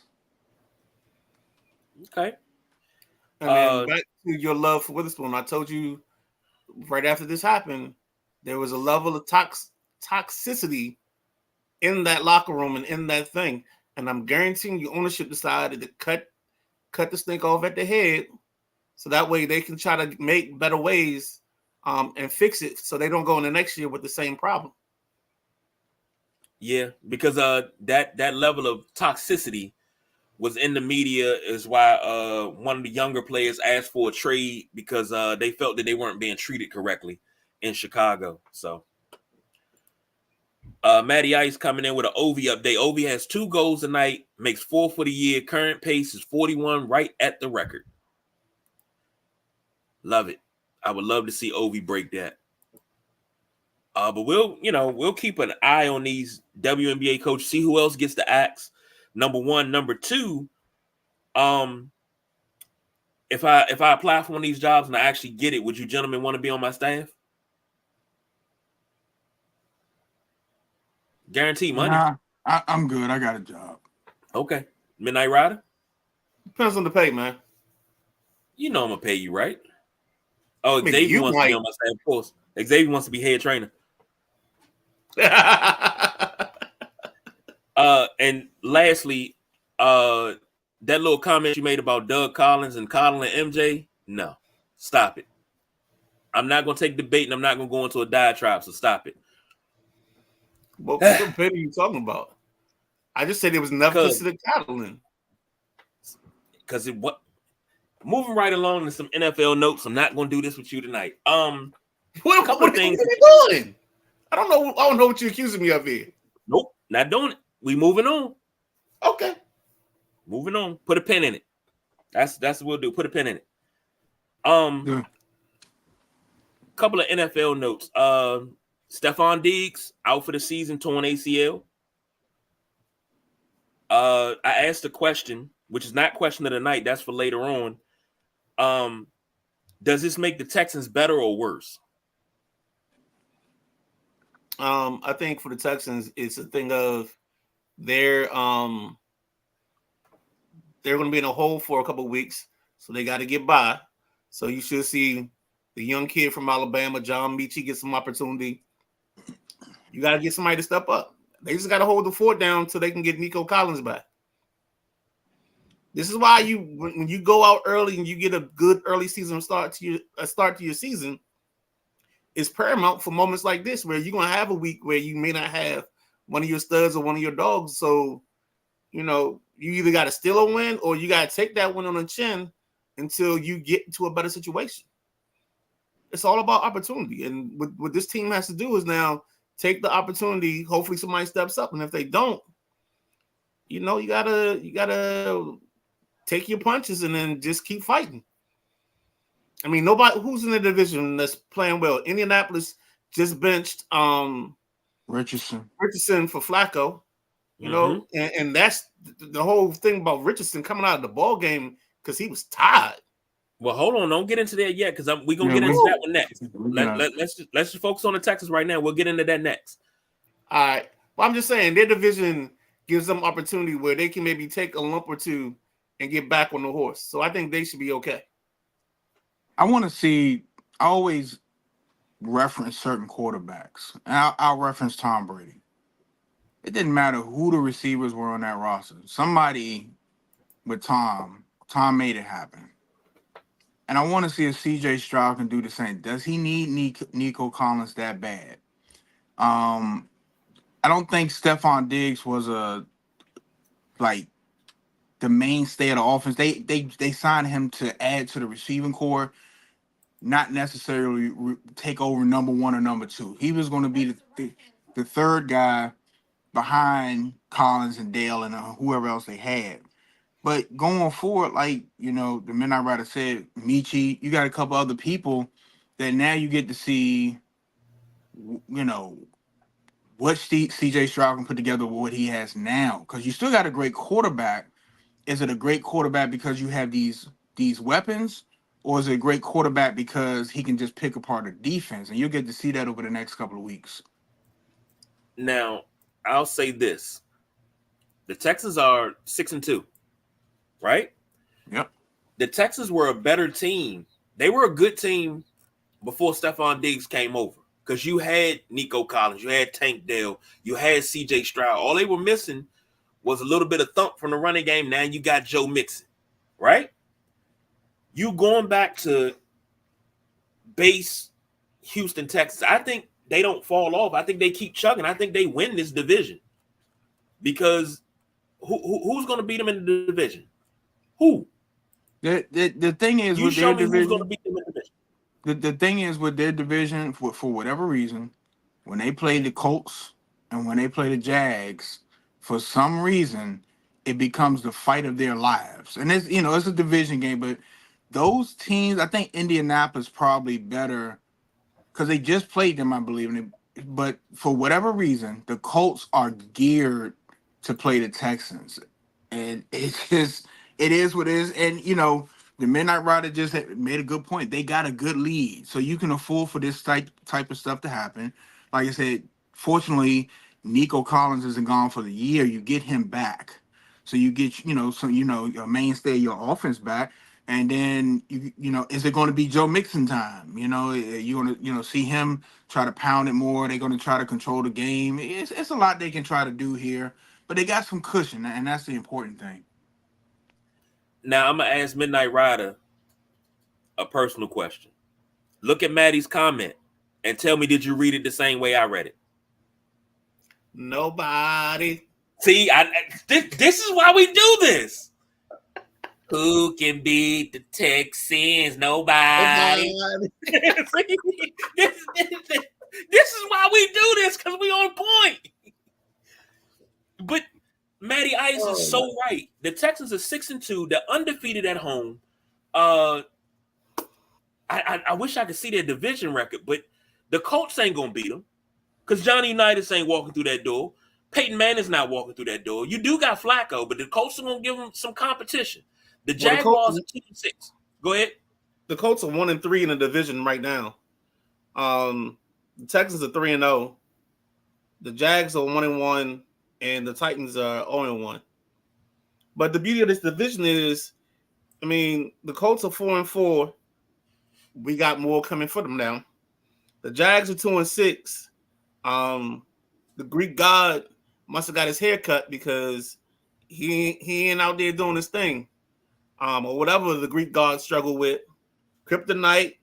Speaker 2: Okay.
Speaker 1: And then back to your love for Witherspoon, I told you right after this happened, there was a level of toxicity in that locker room and in that thing. And I'm guaranteeing you ownership decided to cut the stink off at the head, so that way they can try to make better ways and fix it so they don't go in the next year with the same problem.
Speaker 2: Yeah, because that level of toxicity was in the media is why one of the younger players asked for a trade because they felt that they weren't being treated correctly in Chicago. So Matty Ice coming in with an Ovi update. Ovi has 2 goals tonight, makes 4 for the year. Current pace is 41, right at the record. Love it. I would love to see Ovi break that. But we'll keep an eye on these WNBA coaches, see who else gets the axe. Number 1, number 2. If I apply for one of these jobs and I actually get it, would you gentlemen want to be on my staff? Guaranteed money.
Speaker 3: Nah, I'm good. I got a job.
Speaker 2: Okay. Midnight Rider?
Speaker 1: Depends on the pay, man.
Speaker 2: You know I'm going to pay you, right? Oh,
Speaker 1: Maybe
Speaker 2: Xavier
Speaker 1: you
Speaker 2: wants to be on my staff, of course. Xavier wants to be head trainer. And lastly, that little comment you made about Doug Collins and Colin and MJ, no. Stop it. I'm not going to take debate and I'm not going to go into a diatribe, so stop it.
Speaker 1: What pay are you talking about? I just said it was never considered Catalan.
Speaker 2: Because moving right along to some NFL notes. I'm not going to do this with you tonight.
Speaker 1: What are you doing? I don't know what you're accusing me of here.
Speaker 2: Nope, not doing it. We moving on.
Speaker 1: Okay.
Speaker 2: Moving on. Put a pin in it. That's what we'll do. Put a pin in it.
Speaker 3: Yeah.
Speaker 2: Couple of NFL notes. Stephon Diggs out for the season, torn ACL. I asked a question, which is not question of the night. That's for later on. Does this make the Texans better or worse?
Speaker 1: I think for the Texans, it's a thing of they're going to be in a hole for a couple of weeks, so they got to get by. So you should see the young kid from Alabama, John Mechie, get some opportunity. You got to get somebody to step up. They just got to hold the fort down so they can get Nico Collins back. This is why when you go out early and you get a good early season start to your season, it's paramount for moments like this where you're going to have a week where you may not have one of your studs or one of your dogs. So, you either got to steal a win or you got to take that win on the chin until you get into a better situation. It's all about opportunity. And what this team has to do is now take the opportunity. Hopefully somebody steps up. And if they don't, you gotta take your punches and then just keep fighting. I mean, nobody who's in the division that's playing well. Indianapolis just benched
Speaker 3: Richardson
Speaker 1: for Flacco, and that's the whole thing about Richardson coming out of the ball game because he was tired.
Speaker 2: Well, hold on, don't get into that yet because we're gonna get into that one next. Let's just focus on the Texans right now. We'll get into that next.
Speaker 1: All right. Well, I'm just saying their division gives them opportunity where they can maybe take a lump or two and get back on the horse. So I think they should be okay.
Speaker 3: I want to see. I always reference certain quarterbacks, and I'll reference Tom Brady. It didn't matter who the receivers were on that roster. Somebody with Tom made it happen. And I want to see if C.J. Stroud can do the same. Does he need Nico Collins that bad? I don't think Stephon Diggs was the mainstay of the offense. They signed him to add to the receiving core, not necessarily take over number one or number two. He was going to be the third guy behind Collins and Dale and whoever else they had. But going forward, the Midnight Rider said, Mechie, you got a couple other people that now you get to see, what C.J. Stroud can put together with what he has now. Because you still got a great quarterback. Is it a great quarterback because you have these weapons? Or is it a great quarterback because he can just pick apart a defense? And you'll get to see that over the next couple of weeks.
Speaker 2: Now, I'll say this. The Texans are 6-2. Right?
Speaker 3: Yep.
Speaker 2: The Texans were a better team. They were a good team before Stephon Diggs came over because you had Nico Collins, you had Tank Dell, you had C.J. Stroud. All they were missing was a little bit of thump from the running game. Now you got Joe Mixon, right? You going back to base Houston, Texas. I think they don't fall off. I think they keep chugging. I think they win this division because who's going to beat them in the division? Who?
Speaker 3: The thing is
Speaker 2: you
Speaker 3: with
Speaker 2: show
Speaker 3: their
Speaker 2: me who's going
Speaker 3: division.
Speaker 2: to beat them in the division.
Speaker 3: The thing is with their division, for whatever reason, when they play the Colts and when they play the Jags, for some reason, it becomes the fight of their lives. And it's a division game, but those teams, I think Indianapolis probably better because they just played them, I believe. But for whatever reason, the Colts are geared to play the Texans, and it is what it is. And the Midnight Rider just made a good point. They got a good lead, so you can afford for this type of stuff to happen. Like I said, fortunately, Nico Collins isn't gone for the year. You get him back, so you get your mainstay of your offense back, and then is it going to be Joe Mixon time? You're going to see him try to pound it more. They're going to try to control the game. It's a lot they can try to do here, but they got some cushion, and that's the important thing.
Speaker 2: Now, I'm going to ask Midnight Rider a personal question. Look at Maddie's comment and tell me, did you read it the same way I read it?
Speaker 1: Nobody.
Speaker 2: See, this is why we do this. Who can beat the Texans? Nobody. This is why we do this, because we on point. But Matty Ice is so right. The Texans are 6-2. They're undefeated at home. I wish I could see their division record, but the Colts ain't gonna beat them because Johnny Unitas ain't walking through that door. Peyton Manning's not walking through that door. You do got Flacco, but the Colts are gonna give them some competition. The Jaguars are 2-6. Go ahead.
Speaker 1: The Colts are 1-3 in the division right now. The Texans are 3-0. The Jags are 1-1, and the Titans are 0-1. But the beauty of this division is, I mean, the Colts are 4-4. We got more coming for them now. The Jags are 2-6. The Greek god must have got his hair cut because he ain't out there doing his thing. Or whatever the Greek gods struggle with. Kryptonite,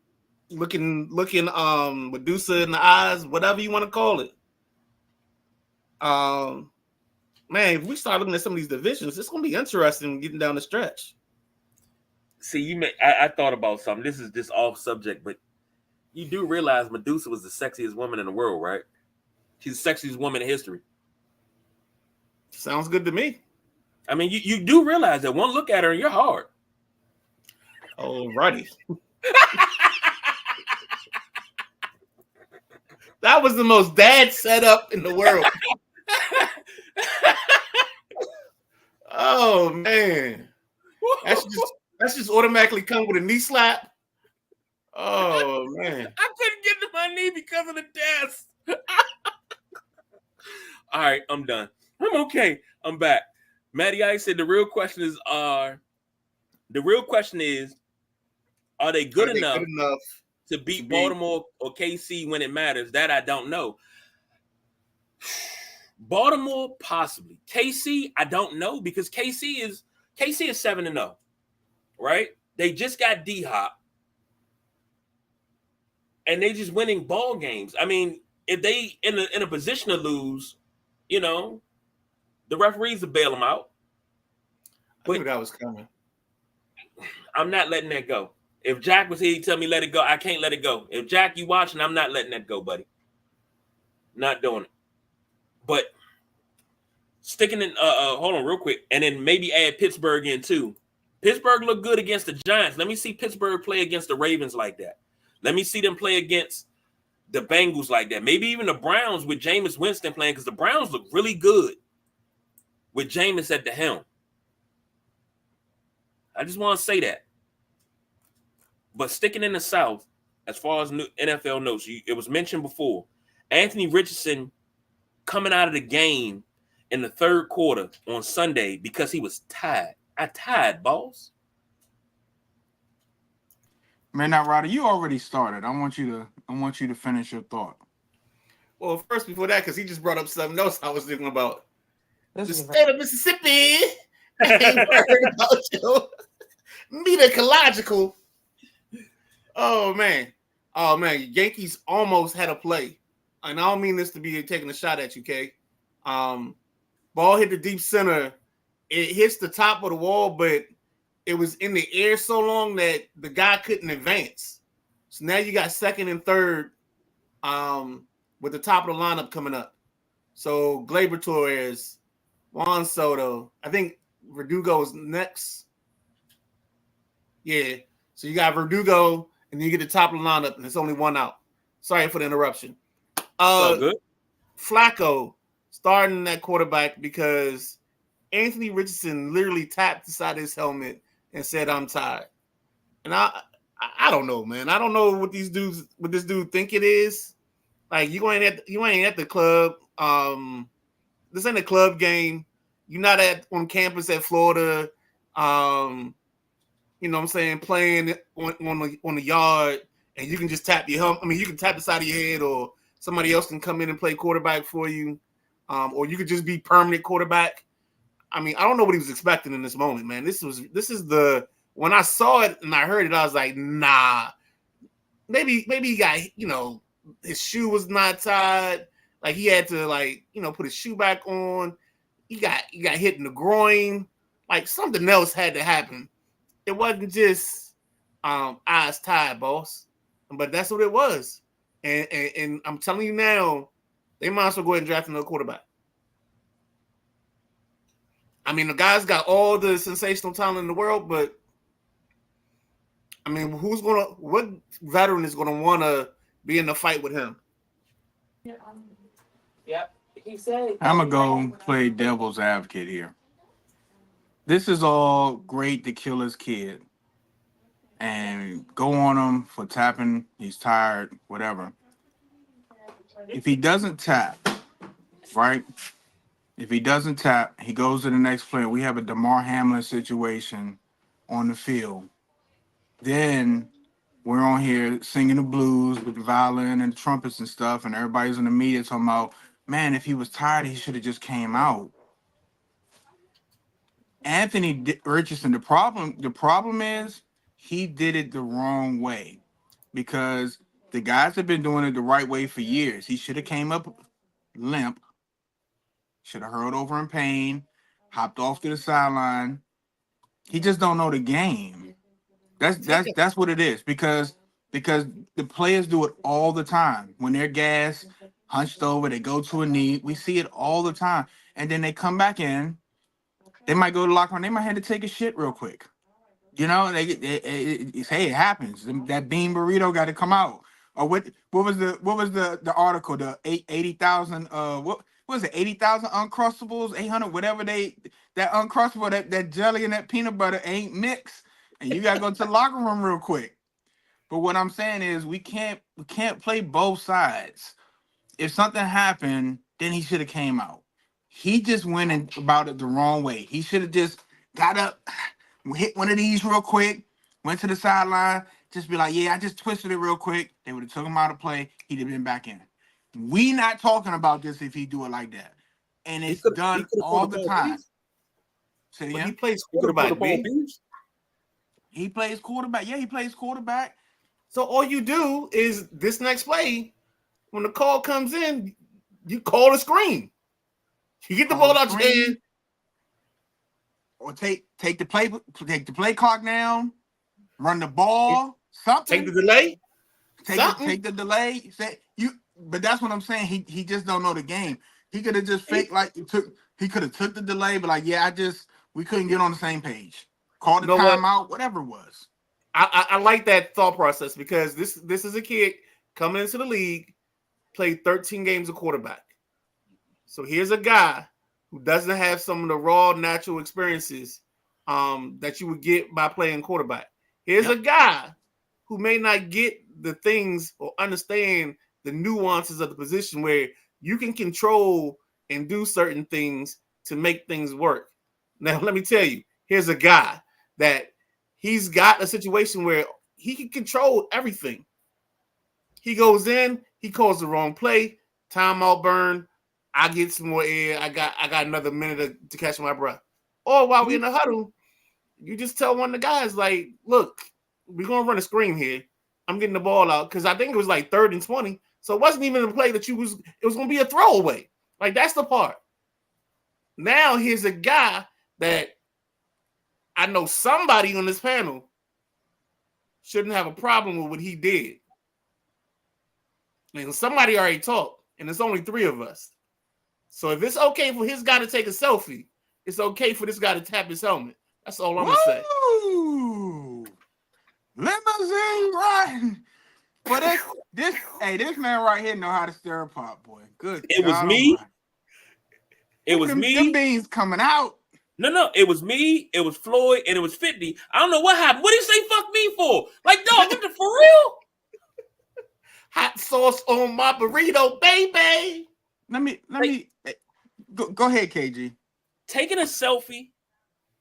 Speaker 1: looking Medusa in the eyes, whatever you want to call it. Man, if we start looking at some of these divisions, it's gonna be interesting getting down the stretch.
Speaker 2: See, I thought about something. This is just off subject, but you do realize Medusa was the sexiest woman in the world, right? She's the sexiest woman in history.
Speaker 1: Sounds good to me.
Speaker 2: I mean, you do realize that one look at her and you're hard.
Speaker 1: Alrighty. That was the most dad setup in the world. Oh man. That's just automatically come with a knee slap. Oh man.
Speaker 2: I couldn't get to my knee because of the desk. All right, I'm done. I'm okay. I'm back. Matty Ice said the real question is are they good enough to beat Baltimore or KC when it matters? That I don't know. Baltimore, possibly. KC, I don't know because KC is 7-0, right? They just got D-Hop. And they just winning ball games. I mean, if they in a position to lose, you know, the referees will bail them out.
Speaker 1: But I knew that was coming.
Speaker 2: I'm not letting that go. If Jack was here, he'd tell me let it go. I can't let it go. If Jack, you watching, I'm not letting that go, buddy. Not doing it. But sticking in, hold on real quick, and then maybe add Pittsburgh in too. Pittsburgh looked good against the Giants. Let me see Pittsburgh play against the Ravens like that. Let me see them play against the Bengals like that. Maybe even the Browns with Jameis Winston playing because the Browns look really good with Jameis at the helm. I just want to say that. But sticking in the South, as far as NFL notes, it was mentioned before, Anthony Richardson coming out of the game in the third quarter on Sunday because he was tired. I tired, boss.
Speaker 3: Man, now, Ryder, you already started. I want you to finish your thought.
Speaker 1: Well, first before that, because he just brought up something else I was thinking about. The state of Mississippi ain't worried about you. Meet ecological. Oh man. Yankees almost had a play. And I don't mean this to be taking a shot at you, Kay. Ball hit the deep center. It hits the top of the wall, but it was in the air so long that the guy couldn't advance. So now you got second and third with the top of the lineup coming up. So Gleyber Torres, Juan Soto. I think Verdugo's next. Yeah. So you got Verdugo, and then you get the top of the lineup, and it's only one out. Sorry for the interruption.
Speaker 2: Good.
Speaker 1: Flacco starting that quarterback because Anthony Richardson literally tapped the side of his helmet and said, "I'm tired." And I don't know, man. I don't know what this dude think it is. Like you ain't at the club. This ain't a club game. You're not on campus at Florida. You know what I'm saying, playing on the yard, and you can just tap your helmet. I mean, you can tap the side of your head, or somebody else can come in and play quarterback for you, or you could just be permanent quarterback. I mean, I don't know what he was expecting in this moment, man. This is when I saw it and I heard it, I was like, nah. Maybe he got, his shoe was not tied. Like he had to put his shoe back on. He got hit in the groin. Like something else had to happen. It wasn't just eyes tied, boss. But that's what it was. And I'm telling you now, they might as well go ahead and draft another quarterback. I mean, the guy's got all the sensational talent in the world, but I mean, what veteran is gonna want to be in the fight with him?
Speaker 4: Yep. He said.
Speaker 3: I'm gonna go play devil's advocate here. This is all great to kill his kid and go on him for tapping. He's tired, whatever. If he doesn't tap, right? If he doesn't tap, he goes to the next play. We have a DeMar Hamlin situation on the field. Then we're on here singing the blues with the violin and the trumpets and stuff, and everybody's in the media talking about, man, if he was tired, he should have just came out. Anthony Richardson, the problem is he did it the wrong way, because the guys have been doing it the right way for years. He should have came up limp, should have hurled over in pain, hopped off to the sideline. He just don't know the game. That's what it is, because the players do it all the time. When they're gassed, hunched over, they go to a knee. We see it all the time. And then they come back in. They might go to the locker room. They might have to take a shit real quick. You know, it's hey, it happens. That bean burrito got to come out. Or what was the article? The 80,000 what was it? 80,000 Uncrustables, 800 whatever that Uncrustable, that jelly and that peanut butter ain't mixed, and you got to go to the locker room real quick. But what I'm saying is we can't play both sides. If something happened, then he should have came out. He just went about it the wrong way. He should have just got up, hit one of these real quick, went to the sideline, just be like, yeah, I just twisted it real quick. They would have took him out of play. He'd have been back in. We not talking about this if he do it like that. And it's done all the time.
Speaker 1: So he plays quarterback.
Speaker 3: He plays quarterback. Yeah, he plays quarterback.
Speaker 1: So all you do is this next play, when the call comes in, you call the screen. You get the ball out your hand.
Speaker 3: Or take the play clock down, run the ball, something.
Speaker 1: Take the delay.
Speaker 3: Take the delay. But that's what I'm saying. He just don't know the game. He could have just faked he could have took the delay, but like, yeah, we couldn't get on the same page. Called the timeout, whatever it was.
Speaker 1: I like that thought process, because this is a kid coming into the league, played 13 games of quarterback. So here's a guy who doesn't have some of the raw natural experiences that you would get by playing quarterback. Here's a guy who may not get the things or understand the nuances of the position where you can control and do certain things to make things work. Now, let me tell you, here's a guy that he's got a situation where he can control everything. He goes in, he calls the wrong play, timeout burn. I get some more air. I got another minute to catch my breath. Or while we're in the huddle, you just tell one of the guys, like, look, we're going to run a screen here. I'm getting the ball out, because I think it was like 3rd and 20. So it wasn't even a play that it was going to be a throwaway. Like, that's the part. Now here's a guy that I know somebody on this panel shouldn't have a problem with what he did. I mean, somebody already talked, and it's only 3 of us. So if it's okay for his guy to take a selfie, it's okay for this guy to tap his helmet. That's all I'm going to say.
Speaker 3: Limousine riding. But this man right here know how to stir a pot, boy. Good.
Speaker 2: It was me. It was me.
Speaker 3: Them beans coming out.
Speaker 2: No. It was me. It was Floyd, and it was 50. I don't know what happened. What did he say? Fuck me for? Like, dog, what the for real?
Speaker 1: Hot sauce on my burrito, baby.
Speaker 3: Let me go ahead, KG.
Speaker 2: Taking a selfie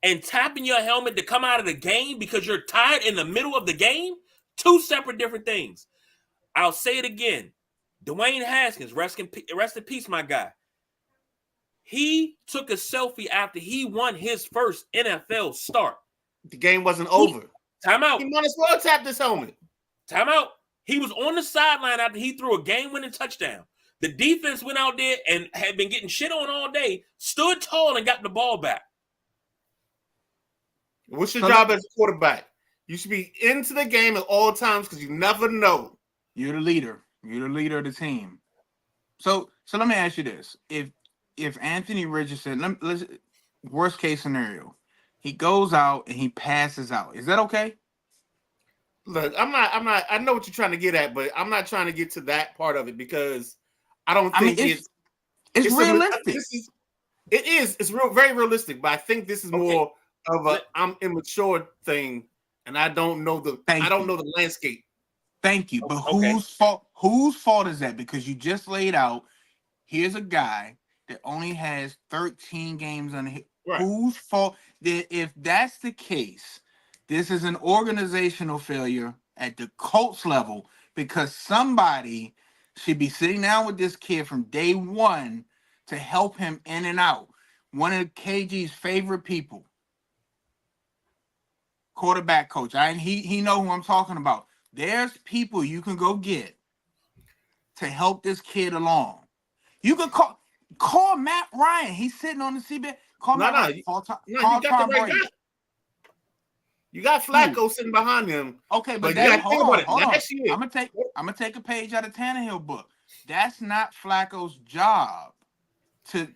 Speaker 2: and tapping your helmet to come out of the game because you're tired in the middle of the game, 2 separate different things. I'll say it again. Dwayne Haskins, rest in peace, my guy. He took a selfie after he won his first NFL start.
Speaker 1: The game wasn't over.
Speaker 2: Time out.
Speaker 1: He might as well tap this helmet.
Speaker 2: Time out. He was on the sideline after he threw a game-winning touchdown. The defense went out there and had been getting shit on all day, stood tall and got the ball back.
Speaker 1: What's your job as a quarterback? You should be into the game at all times, because you never know.
Speaker 3: You're the leader. You're the leader of the team. So let me ask you this: If Anthony Richardson, worst case scenario. He goes out and he passes out. Is that okay?
Speaker 1: Look, I'm not. I know what you're trying to get at, but I'm not trying to get to that part of it because I don't think
Speaker 3: it's
Speaker 1: it's
Speaker 3: realistic.
Speaker 1: It is. It's very realistic, but I think this is more of a I'm immature thing, and I don't know the landscape.
Speaker 3: Thank you. But whose fault is that? Because you just laid out, here's a guy that only has 13 games on his. Right. Whose fault? If that's the case, this is an organizational failure at the Colts level because somebody should be sitting down with this kid from day one to help him in and out. One of KG's favorite people, quarterback coach. He know who I'm talking about. There's people you can go get to help this kid along. You can call Matt Ryan. He's sitting on the CBS. Call Matt Ryan.
Speaker 1: You got the right guy. You got Flacco sitting behind him.
Speaker 3: Okay, but hold on. I'm gonna take a page out of Tannehill book. That's not Flacco's job to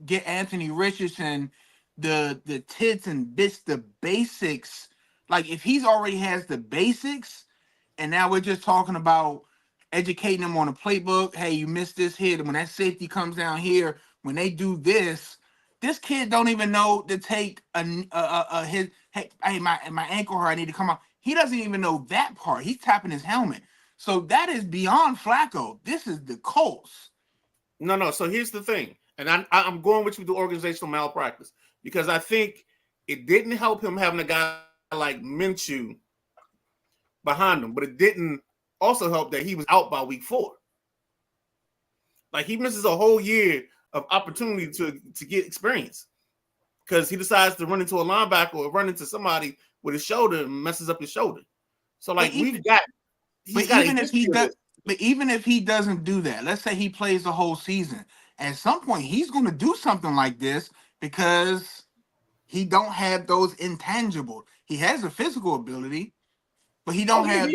Speaker 3: get Anthony Richardson the tits and bits, the basics. Like if he's already has the basics, and now we're just talking about educating them on a playbook. Hey, you missed this hit, and when that safety comes down here, when they do this kid don't even know to take his hey my ankle hurt, I need to come out. He doesn't even know that part. He's tapping his helmet. So that is beyond Flacco. This is the Colts.
Speaker 1: No. So here's the thing, and I'm going with you with the organizational malpractice because I think it didn't help him having a guy like Minshew behind him, but it didn't also help that he was out by week 4. Like he misses a whole year of opportunity to get experience because he decides to run into a linebacker or run into somebody with his shoulder and messes up his shoulder. So like even if he doesn't do that, let's say he plays the whole season, at some point he's going to do something like this because he don't have those intangibles. He has the physical ability, but he don't have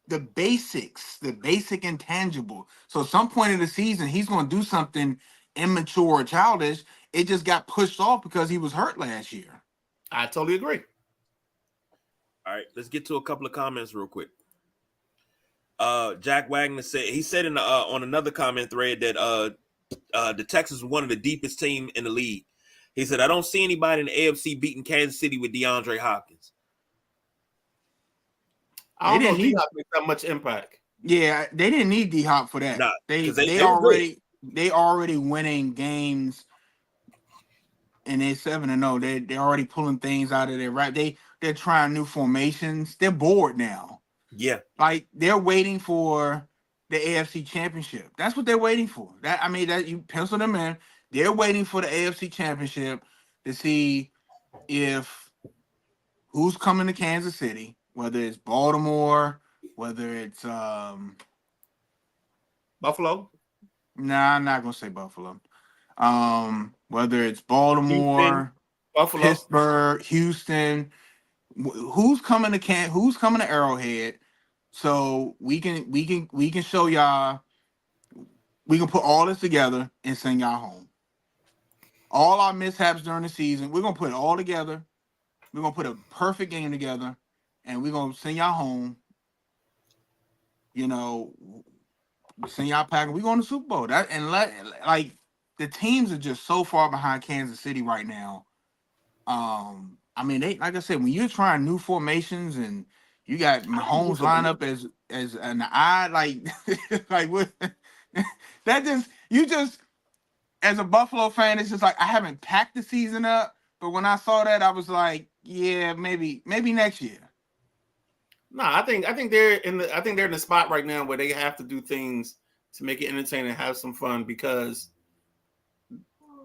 Speaker 1: the basics, the basic intangible. So at some point in the season, he's going to do something immature or childish. It just got pushed off because he was hurt last year. I totally agree.
Speaker 2: All right, let's get to a couple of comments real quick. Jack Wagner said in the, on another comment thread that the Texans were one of the deepest team in the league. He said, I don't see anybody in the AFC beating Kansas City with DeAndre Hopkins.
Speaker 1: I don't know if D-Hop makes that much impact.
Speaker 3: Yeah, they didn't need D-Hop for that.
Speaker 2: Nah,
Speaker 3: they already winning games, and they're 7-0. They're already pulling things out of their right. They're trying new formations. They're bored now.
Speaker 2: Yeah,
Speaker 3: like they're waiting for the AFC Championship. That's what they're waiting for. That you pencil them in. They're waiting for the AFC Championship to see if who's coming to Kansas City, whether it's Baltimore, whether it's
Speaker 1: Buffalo.
Speaker 3: Nah, I'm not gonna say Buffalo. Whether it's Baltimore,
Speaker 1: Houston, Buffalo,
Speaker 3: Pittsburgh, Houston, who's coming to Arrowhead, so we can show y'all. We can put all this together and send y'all home. All our mishaps during the season, we're gonna put it all together. We're gonna put a perfect game together, and we're gonna send y'all home. You know, send y'all packing. We're going to Super Bowl. Like the teams are just so far behind Kansas City right now. They like I said, when you're trying new formations and you got Mahomes line up as an eye, like what that just as a Buffalo fan, it's just like I haven't packed the season up, but when I saw that, I was like, yeah, maybe next year.
Speaker 1: No, I think they're in the spot right now where they have to do things to make it entertaining and have some fun because,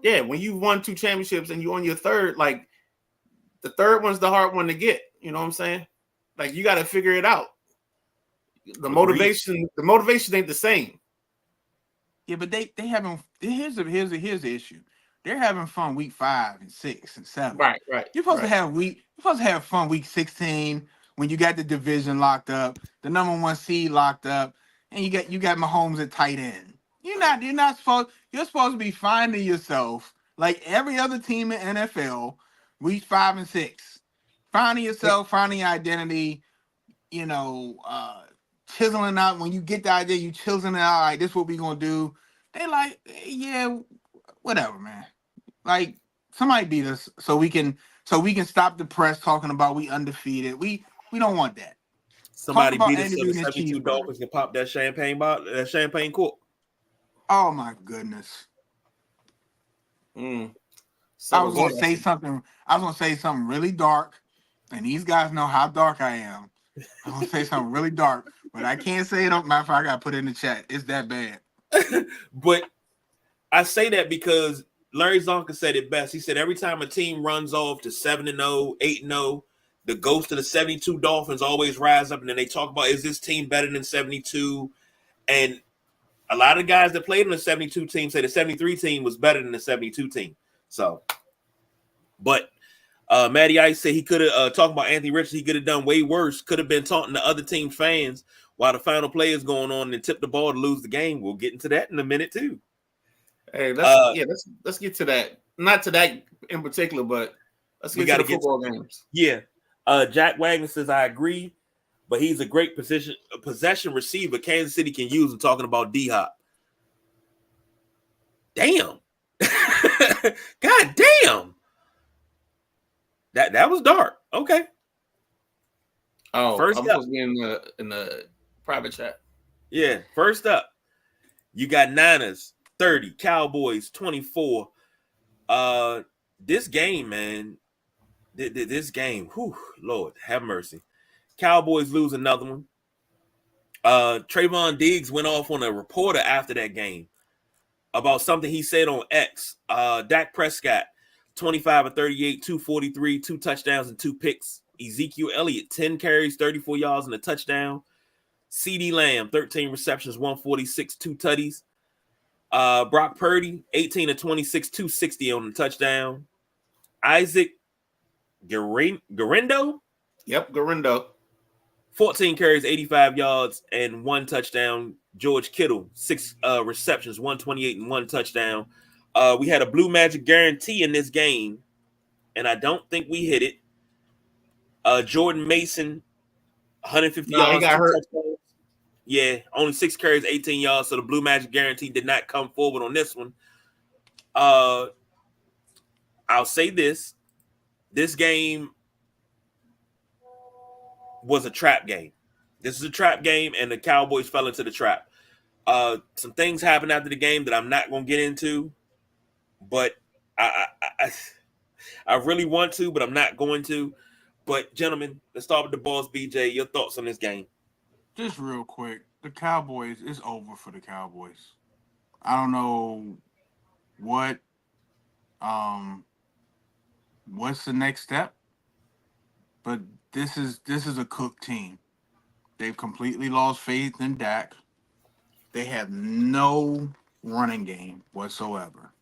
Speaker 1: yeah, when you won 2 championships and you on your third, like the third one's the hard one to get. You know what I'm saying? Like you got to figure it out. The motivation ain't the same.
Speaker 3: Yeah, but they having here's the issue. They're having fun week 5 and 6 and 7.
Speaker 1: Right.
Speaker 3: You're supposed to have fun week 16 when you got the division locked up, the number 1 seed locked up, and you got Mahomes at tight end. You're supposed to be finding yourself like every other team in NFL, week 5 and 6. Finding yourself, finding your identity, chiseling out. When you get the idea, you chiseling it out. Like, this is what we gonna do. They like, yeah, whatever, man. Like, somebody beat us so we can stop the press talking about we undefeated. We don't want that.
Speaker 2: Somebody
Speaker 3: about
Speaker 2: beat us so
Speaker 3: Andy
Speaker 2: the
Speaker 3: Reid and
Speaker 2: 72
Speaker 3: cheeseburger.
Speaker 2: Dolphins can pop that champagne bottle, that champagne cork.
Speaker 3: Oh my goodness. I was gonna say something really dark, and these guys know how dark I am. I'm gonna say something really dark, but I can't say it. Matter of fact, I gotta put it in the chat. It's that bad.
Speaker 2: But I say that because Larry Zonka said it best. He said every time a team runs off to 7-0, 8-0, the ghost of the 72 Dolphins always rise up, and then they talk about, is this team better than 72? And a lot of guys that played in the 72 team say the 73 team was better than the 72 team. So, but Matty Ice said he could have talking about Anthony Richardson. He could have done way worse. Could have been taunting the other team fans while the final play is going on and tip the ball to lose the game. We'll get into that in a minute too.
Speaker 1: Hey, let's get to that. Not to that in particular, but let's get to the football games.
Speaker 2: Yeah. Jack Wagner says, I agree, but he's a great possession receiver Kansas City can use. I'm talking about D-Hop. Damn. God damn. That was dark. Okay.
Speaker 1: Oh, I'm supposed to be in the private chat.
Speaker 2: Yeah. First up, you got Niners 30, Cowboys 24. This game, man. This game, whew, Lord, have mercy. Cowboys lose another one. Trayvon Diggs went off on a reporter after that game about something he said on X. Dak Prescott, 25 of 38, 243, 2 touchdowns and 2 picks. Ezekiel Elliott, 10 carries, 34 yards and a touchdown. CeeDee Lamb, 13 receptions, 146, 2 tutties. Brock Purdy, 18 of 26, 260 on the touchdown. Isaac Garindo?
Speaker 1: Yep, Garindo.
Speaker 2: 14 carries, 85 yards, and 1 touchdown. George Kittle, 6 receptions, 128 and 1 touchdown. We had a Blue Magic guarantee in this game, and I don't think we hit it. Jordan Mason, 150 yards.
Speaker 1: He got hurt.
Speaker 2: Touchdowns. Yeah, only 6 carries, 18 yards. So the Blue Magic guarantee did not come forward on this one. I'll say this. This game was a trap game. This is a trap game, and the Cowboys fell into the trap. Some things happened after the game that I'm not going to get into, but I really want to, but I'm not going to. But, gentlemen, let's start with the boss, BJ. Your thoughts on this game?
Speaker 3: Just real quick, the Cowboys, it's over for the Cowboys. I don't know what's the next step, but this is a cooked team. They've completely lost faith in Dak. They have no running game whatsoever.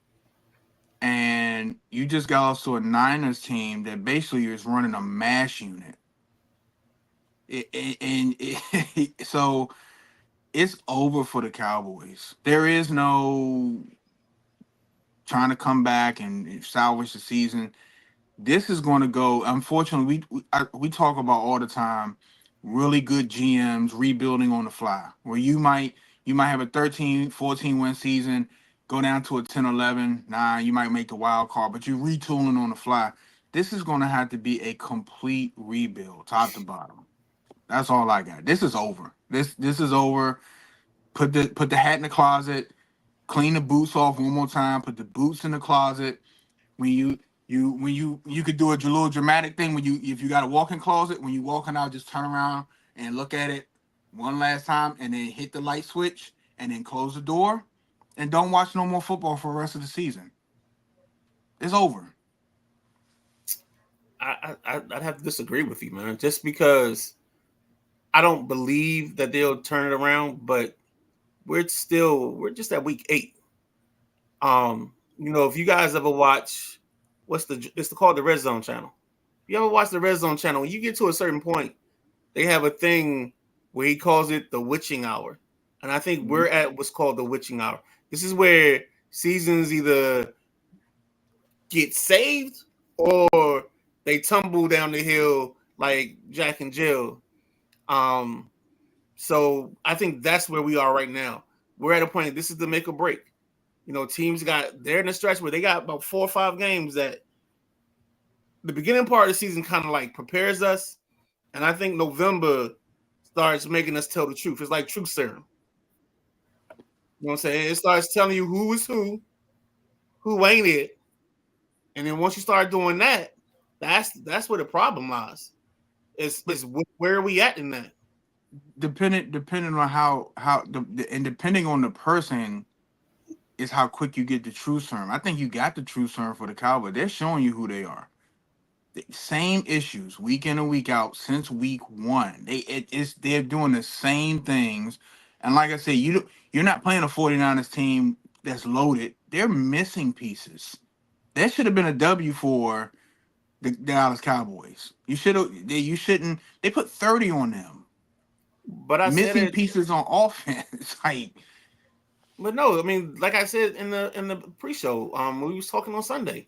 Speaker 3: And you just got off to a Niners team that basically is running a mash unit. So it's over for the Cowboys. There is no trying to come back and salvage the season. This is going to go. Unfortunately, we talk about all the time really good GMs rebuilding on the fly, where you might have a 13, 14 win season, go down to a 10, 11, 9, you might make the wild card, but you're retooling on the fly. This is going to have to be a complete rebuild, top to bottom. That's all I got. This is over. This is over. Put the hat in the closet, clean the boots off one more time, put the boots in the closet. When you could do a little dramatic thing if you got a walk-in closet, when you walking out, just turn around and look at it one last time and then hit the light switch and then close the door and don't watch no more football for the rest of the season. It's over.
Speaker 1: I'd have to disagree with you, man, just because I don't believe that they'll turn it around, but we're just at week 8. If you guys ever watch it's called the Red Zone channel. If you ever watch the Red Zone channel, when you get to a certain point, they have a thing where he calls it the witching hour. And I think we're at what's called the witching hour. This is where seasons either get saved or they tumble down the hill like Jack and Jill. So I think that's where we are right now. We're at a point. This is the make or break. Teams they're in a stretch where they got about 4 or 5 games that the beginning part of the season kind of like prepares us, and I think November starts making us tell the truth. It's like truth serum. You know what I'm saying? It starts telling you who is who ain't it, and then once you start doing that, that's where the problem lies. Is where are we at in that?
Speaker 3: Depending on how and depending on the person is how quick you get the true serum. I think you got the true serum for the Cowboys. They're showing you who they are. The same issues week in and week out since week 1. They're doing the same things. And like I said, you're not playing a 49ers team that's loaded. They're missing pieces. That should have been a W for the Dallas Cowboys. You shouldn't. They put 30 on them.
Speaker 1: But I
Speaker 3: missing
Speaker 1: said
Speaker 3: pieces on offense.
Speaker 1: But no, I mean, like I said in the pre-show, when we was talking on Sunday,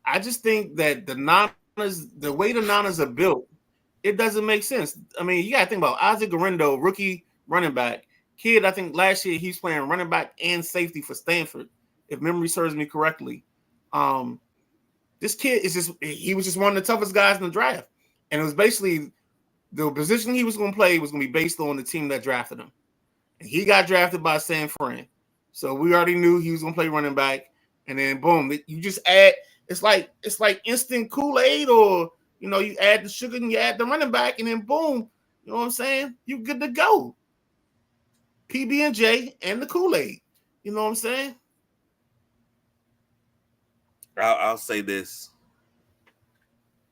Speaker 1: I just think that the way the Niners are built, it doesn't make sense. I mean, you got to think about Isaac Guerrero, rookie running back. Kid, I think last year he's playing running back and safety for Stanford, if memory serves me correctly. This kid he was just one of the toughest guys in the draft. And it was basically the position he was going to play was going to be based on the team that drafted him. And he got drafted by San Fran. So we already knew he was going to play running back. And then, boom, you just add – it's like instant Kool-Aid, or, you add the sugar and you add the running back, and then, boom, you know what I'm saying? You're good to go. PB&J and the Kool-Aid. You know what I'm saying?
Speaker 2: I'll say this.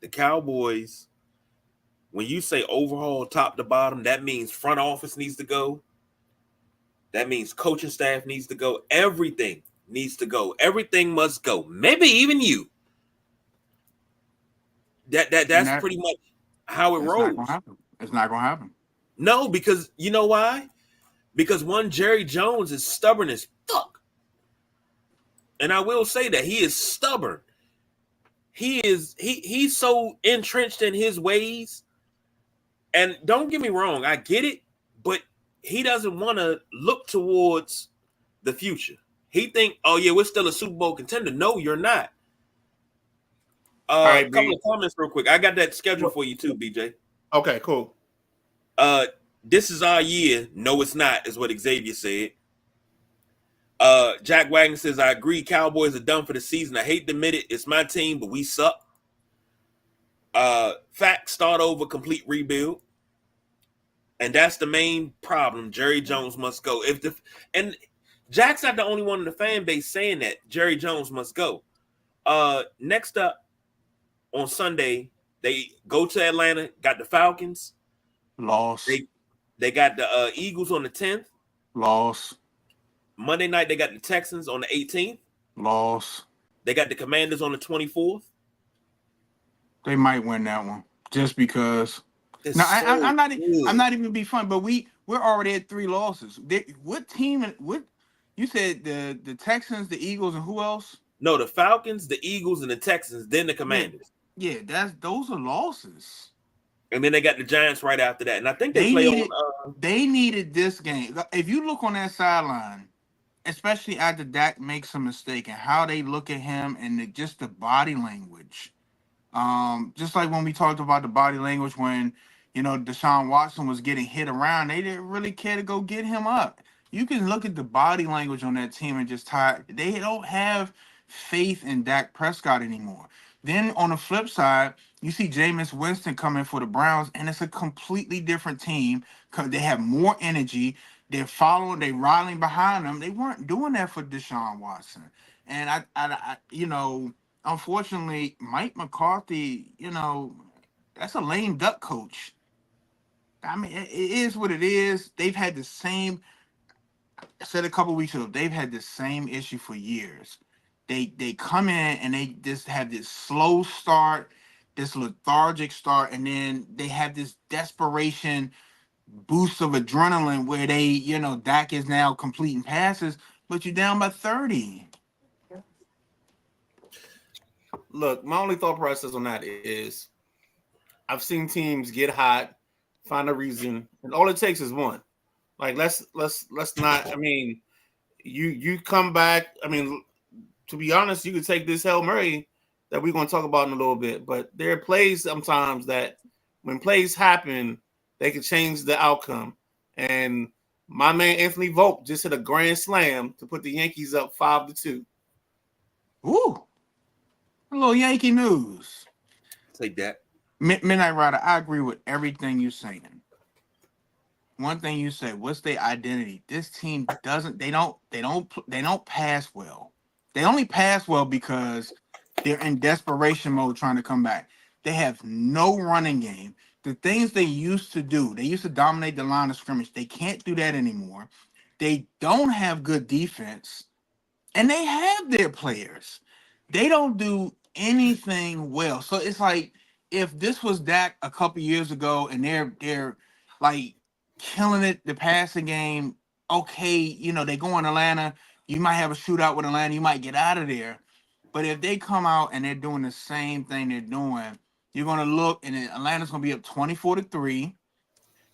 Speaker 2: The Cowboys, when you say overhaul top to bottom, that means front office needs to go. That means coaching staff needs to go. Everything needs to go. Everything must go. Maybe even you. That's pretty much how it rolls.
Speaker 3: It's not going to happen.
Speaker 2: No, because you know why? Because one, Jerry Jones is stubborn as fuck. And I will say that he is stubborn. He's so entrenched in his ways. And don't get me wrong, I get it, but he doesn't want to look towards the future. He think, oh yeah, we're still a Super Bowl contender. No, you're not. A couple of comments real quick. I got that schedule for you too, BJ.
Speaker 1: Okay, cool.
Speaker 2: This is our year. No, it's not, is what Xavier said. Jack Wagner says, I agree. Cowboys are done for the season. I hate to admit it. It's my team, but we suck. Fact, start over, complete rebuild. And that's the main problem. Jerry Jones must go. And Jack's not the only one in the fan base saying that Jerry Jones must go. Next up on Sunday, they go to Atlanta, got the Falcons.
Speaker 3: Loss.
Speaker 2: They got the Eagles on the 10th.
Speaker 3: Loss.
Speaker 2: Monday night, they got the Texans on the 18th.
Speaker 3: Loss.
Speaker 2: They got the Commanders on the 24th.
Speaker 3: They might win that one just because. I'm not even be fun, but we're already at 3 losses. What team? What you said? The Texans, the Eagles, and who else?
Speaker 2: No, the Falcons, the Eagles, and the Texans. Then the Commanders.
Speaker 3: Yeah, those are losses.
Speaker 2: And then they got the Giants right after that. And I think they
Speaker 3: needed this game. If you look on that sideline, especially after Dak makes a mistake and how they look at him and just the body language. Just like when we talked about the body language when, Deshaun Watson was getting hit around, they didn't really care to go get him up. You can look at the body language on that team and just they don't have faith in Dak Prescott anymore. Then on the flip side, you see Jameis Winston coming for the Browns, and it's a completely different team. They have more energy. They're rallying behind them. They weren't doing that for Deshaun Watson. And I unfortunately, Mike McCarthy, that's a lame duck coach. I mean, it is what it is. They've had the same, I said a couple weeks ago, they've had the same issue for years. They come in and they just have this slow start, this lethargic start, and then they have this desperation boost of adrenaline where Dak is now completing passes, but you're down by 30.
Speaker 1: Look, my only thought process on that is I've seen teams get hot, find a reason, and all it takes is one. Like let's not. I mean, you come back. I mean, to be honest, you could take this Hail Mary that we're going to talk about in a little bit. But there are plays sometimes that when plays happen, they can change the outcome. And my man Anthony Volk just hit a grand slam to put the Yankees up 5-2.
Speaker 3: Ooh, a little Yankee news.
Speaker 2: Take that.
Speaker 3: Midnight Rider, I agree with everything you're saying. One thing you say, what's their identity? This team they don't pass well. They only pass well because they're in desperation mode trying to come back. They have no running game. The things they used to do, they used to dominate the line of scrimmage. They can't do that anymore. They don't have good defense, and they have their players. They don't do anything well. So it's like if this was Dak a couple years ago, and they're like killing it, the passing game. Okay, they go in Atlanta. You might have a shootout with Atlanta. You might get out of there. But if they come out and they're doing the same thing they're doing, you're gonna look and then Atlanta's gonna be up 24-3.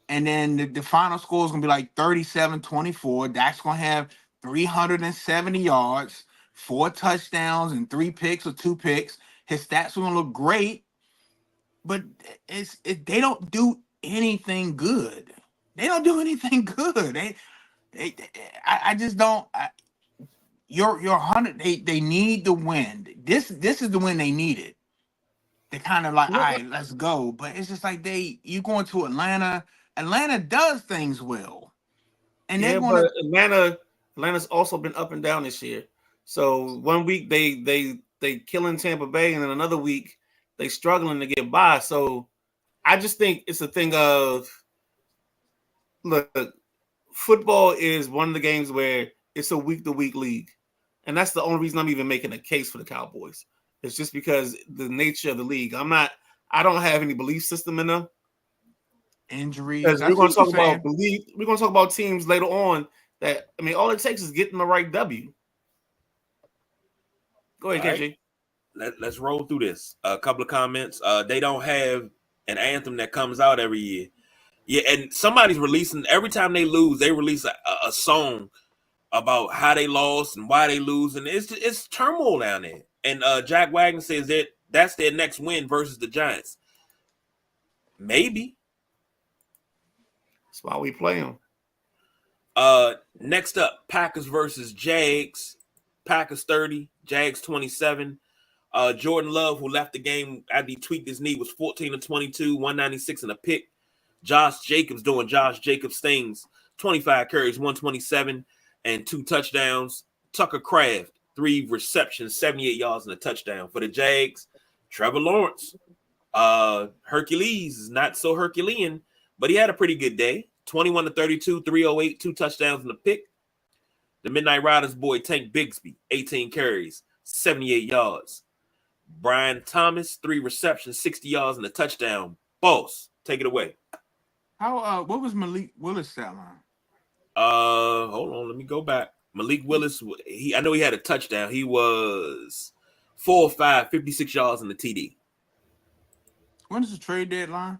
Speaker 3: And then the final score is gonna be like 37-24. Dak's gonna have 370 yards, 4 touchdowns, and 3 picks or 2 picks. His stats are gonna look great, but they don't do anything good. They don't do anything good. I just don't. You're 100. They need the win. This is the win they needed. They're kind of like, all right, let's go. But it's just like you going to Atlanta. Atlanta does things well, and
Speaker 1: Yeah,
Speaker 3: they're going
Speaker 1: but Atlanta's also been up and down this year. So one week they killing Tampa Bay, and then another week they struggling to get by. So I just think it's a thing of look. Football is one of the games where it's a week-to-week league, and that's the only reason I'm even making a case for the Cowboys. It's just because the nature of the league. I don't have any belief system in them.
Speaker 3: injuries.
Speaker 1: Because we're going to talk about belief. We're going to talk about teams later on that. I mean, all it takes is getting the right W. Go ahead, KJ.
Speaker 2: Let's roll through this. A couple of comments. They don't have an anthem that comes out every year. Yeah, and somebody's releasing every time they lose. They release a song about how they lost and why they lose, and it's turmoil down there. And Jack Wagner says that that's their next win versus the Giants. Maybe.
Speaker 1: That's why we play them.
Speaker 2: Next up, Packers versus Jags. Packers 30, Jags 27. Jordan Love, who left the game after he tweaked his knee, was 14-22, 196 and a pick. Josh Jacobs doing Josh Jacobs things, 25 carries, 127 and 2 touchdowns. Tucker Kraft, 3 receptions, 78 yards and a touchdown. For the Jags, Trevor Lawrence. Hercules is not so Herculean, but he had a pretty good day. 21-32, 308, 2 touchdowns and a pick. The Midnight Riders boy Tank Bigsby, 18 carries, 78 yards. Brian Thomas, 3 receptions, 60 yards and a touchdown. Boss, take it away.
Speaker 3: What was Malik Willis stat line?
Speaker 2: Hold on, let me go back. Malik Willis, I know he had a touchdown. He was 4 or 5, 56 yards in the TD.
Speaker 3: When is the trade deadline?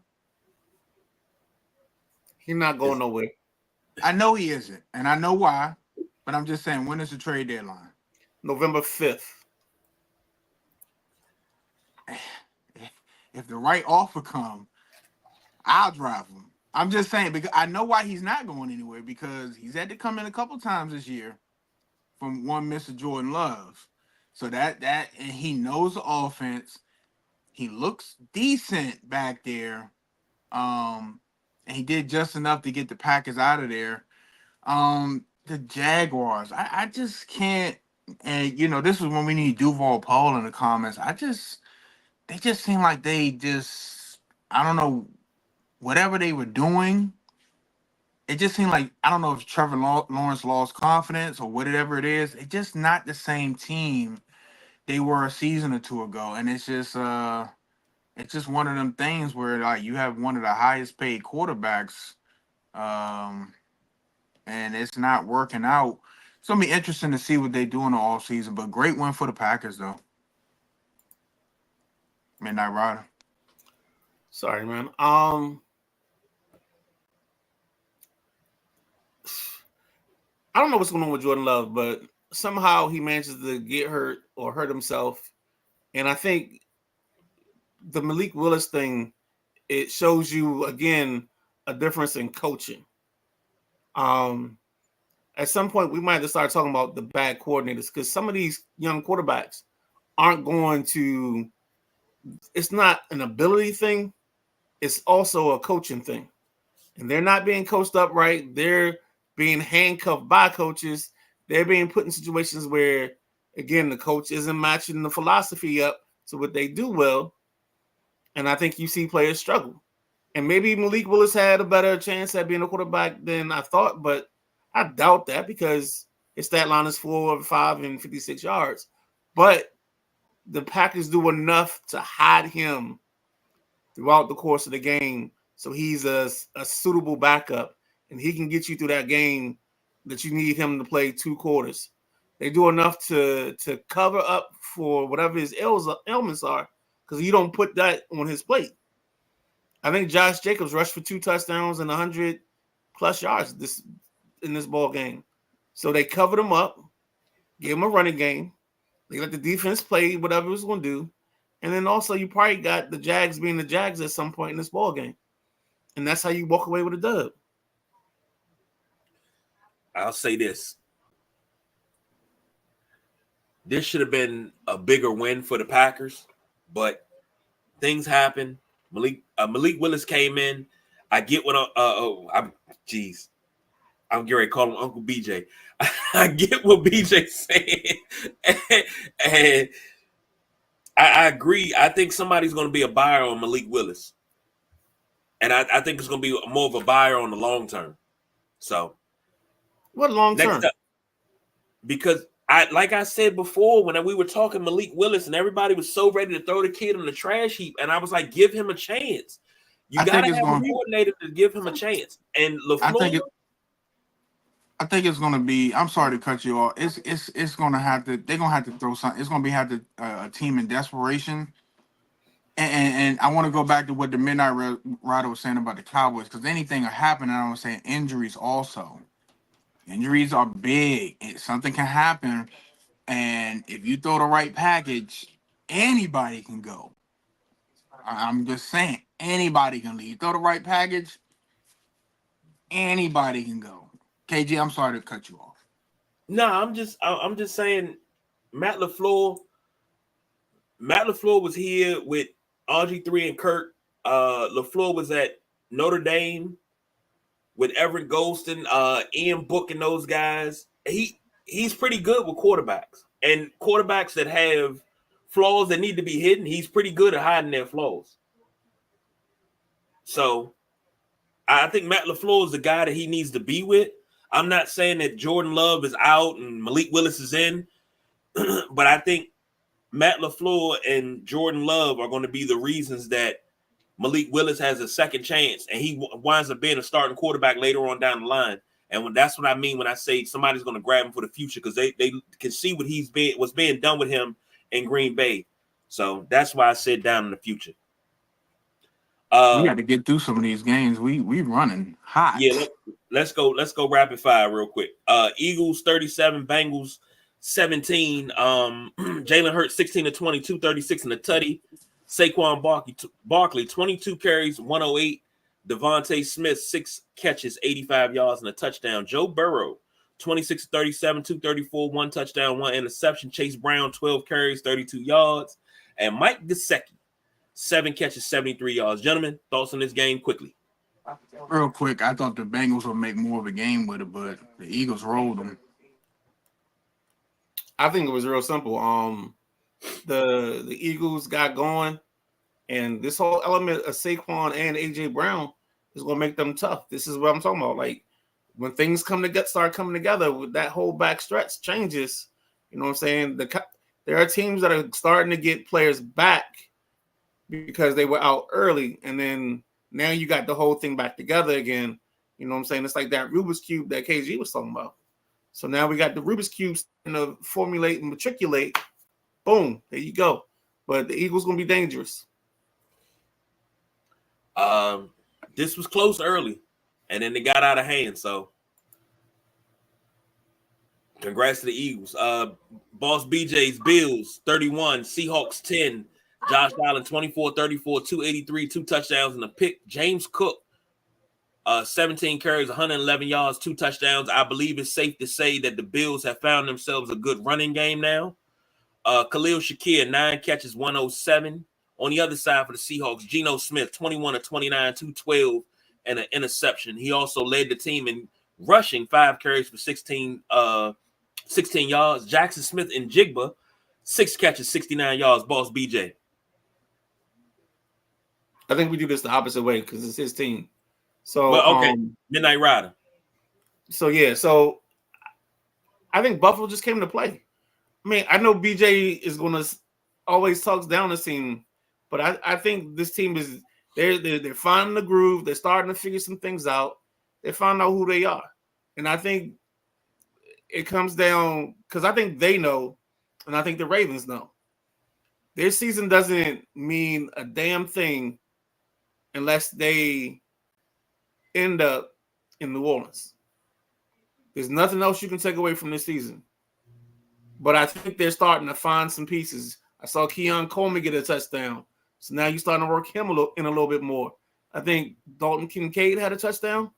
Speaker 1: He's not going nowhere.
Speaker 3: I know he isn't, and I know why, but I'm just saying, when is the trade deadline?
Speaker 1: November 5th.
Speaker 3: If the right offer come, I'll drive him. I'm just saying, because I know why he's not going anywhere, because he's had to come in a couple times this year from one Mr. Jordan Love. So that and he knows the offense. He looks decent back there. And he did just enough to get the Packers out of there. The Jaguars, I just can't. And this is when we need Duval Paul in the comments. They just seem like I don't know, whatever they were doing. It just seemed like, I don't know if Trevor Lawrence lost confidence or whatever it is. It's just not the same team they were a season or two ago, and it's just one of them things where like you have one of the highest paid quarterbacks, and it's not working out. It's gonna be interesting to see what they do in the offseason, but great win for the Packers though. Midnight Rider.
Speaker 1: Sorry, man. I don't know what's going on with Jordan Love, but somehow he manages to get hurt or hurt himself. And I think the Malik Willis thing, it shows you again a difference in coaching. At some point we might have to start talking about the bad coordinators, because some of these young quarterbacks aren't going to. It's not an ability thing; it's also a coaching thing, and they're not being coached up right. They're being handcuffed by coaches. They're being put in situations where, again, the coach isn't matching the philosophy up to what they do well, and I think you see players struggle. And maybe Malik Willis had a better chance at being a quarterback than I thought, but I doubt that because his stat line is 4 of 5 and 56 yards. But the Packers do enough to hide him throughout the course of the game, so he's a suitable backup, and he can get you through that game that you need him to play 2 quarters. They do enough to cover up for whatever his ailments are, because you don't put that on his plate. I think Josh Jacobs rushed for 2 touchdowns and 100+ yards in this ball game. So they covered him up, gave him a running game. They let the defense play whatever it was going to do. And then also you probably got the Jags being the Jags at some point in this ball game. And that's how you walk away with a dub.
Speaker 2: I'll say this. This should have been a bigger win for the Packers, but things happen. Malik Willis came in. I get what I'm getting ready to call him Uncle BJ. I get what BJ's saying. and I agree. I think somebody's going to be a buyer on Malik Willis. And I think it's going to be more of a buyer on the long term. So,
Speaker 1: what long term?
Speaker 2: Because like I said before, when we were talking Malik Willis and everybody was so ready to throw the kid in the trash heap, and I was like, give him a chance. You got to have a coordinator to give him a chance. And LaFleur,
Speaker 3: I think it's going to be. I'm sorry to cut you off. It's going to have to. They're going to have to throw something. It's going to be a team in desperation. And I want to go back to what the Midnight Rider was saying about the Cowboys, because anything will happen. And I was saying injuries also. Injuries are big. Something can happen, and if you throw the right package, anybody can go. I'm just saying, anybody can leave. You throw the right package, anybody can go. KG, I'm sorry to cut you off.
Speaker 2: No, I'm just saying, Matt LaFleur was here with RG3 and Kirk. LaFleur was at Notre Dame with Everett Golston, Ian Book, and those guys. He's pretty good with quarterbacks, and quarterbacks that have flaws that need to be hidden. He's pretty good at hiding their flaws. So I think Matt LaFleur is the guy that he needs to be with. I'm not saying that Jordan Love is out and Malik Willis is in, but I think Matt LaFleur and Jordan Love are going to be the reasons that Malik Willis has a second chance, and he winds up being a starting quarterback later on down the line. And that's what I mean when I say somebody's going to grab him for the future, because they can see what's being done with him in Green Bay. So that's why I said down in the future.
Speaker 3: We got to get through some of these games. We running hot.
Speaker 2: Yeah, let's go rapid fire real quick. Eagles 37, Bengals 17. Jalen Hurts 16 to 22, 36 in the tutty. Saquon Barkley 22 carries, 108. Devontae Smith 6 catches, 85 yards and a touchdown. Joe Burrow 26 to 37, 234, 1 touchdown, 1 interception. Chase Brown 12 carries, 32 yards, and Mike Gesicki 7 catches, 73 yards. Gentlemen, thoughts on this game quickly?
Speaker 3: Real quick, I thought the Bengals would make more of a game with it, but the Eagles rolled them.
Speaker 1: I think it was real simple. The Eagles got going, and this whole element of Saquon and AJ Brown is going to make them tough. This is what I'm talking about. Like, when things start coming together, with that whole back stretch changes. You know what I'm saying? There are teams that are starting to get players back because they were out early, and then now you got the whole thing back together again. You know what I'm saying? It's like that Rubik's Cube that KG was talking about. So now we got the Rubik's Cube to formulate and matriculate. Boom, there you go. but the Eagles gonna be dangerous.
Speaker 2: This was close early, and then they got out of hand. So, congrats to the Eagles. Boss BJ's Bills 31, Seahawks 10, Josh Allen 24, 34, 283, 2 touchdowns and a pick. James Cook 17 carries, 111 yards, 2 touchdowns. I believe it's safe to say that the Bills have found themselves a good running game now. Khalil Shakir, 9 catches, 107. On the other side for the Seahawks, Geno Smith, 21 of 29, 212, and an interception. He also led the team in rushing, 5 carries for 16 yards. Jackson Smith and Jigba, 6 catches, 69 yards. Boss BJ.
Speaker 1: I think we do this the opposite way because it's his team. So
Speaker 2: well, okay, Midnight Rider.
Speaker 1: So yeah, so I think Buffalo just came to play. I mean, I know BJ is gonna always talks down the team, but I think this team is they're finding the groove. They're starting to figure some things out. They found out who they are, and I think it comes down because I think they know, and I think the Ravens know. Their season doesn't mean a damn thing unless they end up in New Orleans. There's nothing else you can take away from this season. But I think they're starting to find some pieces. I saw Keon Coleman get a touchdown. So now you're starting to work him a little bit more. I think Dalton Kincaid had a touchdown.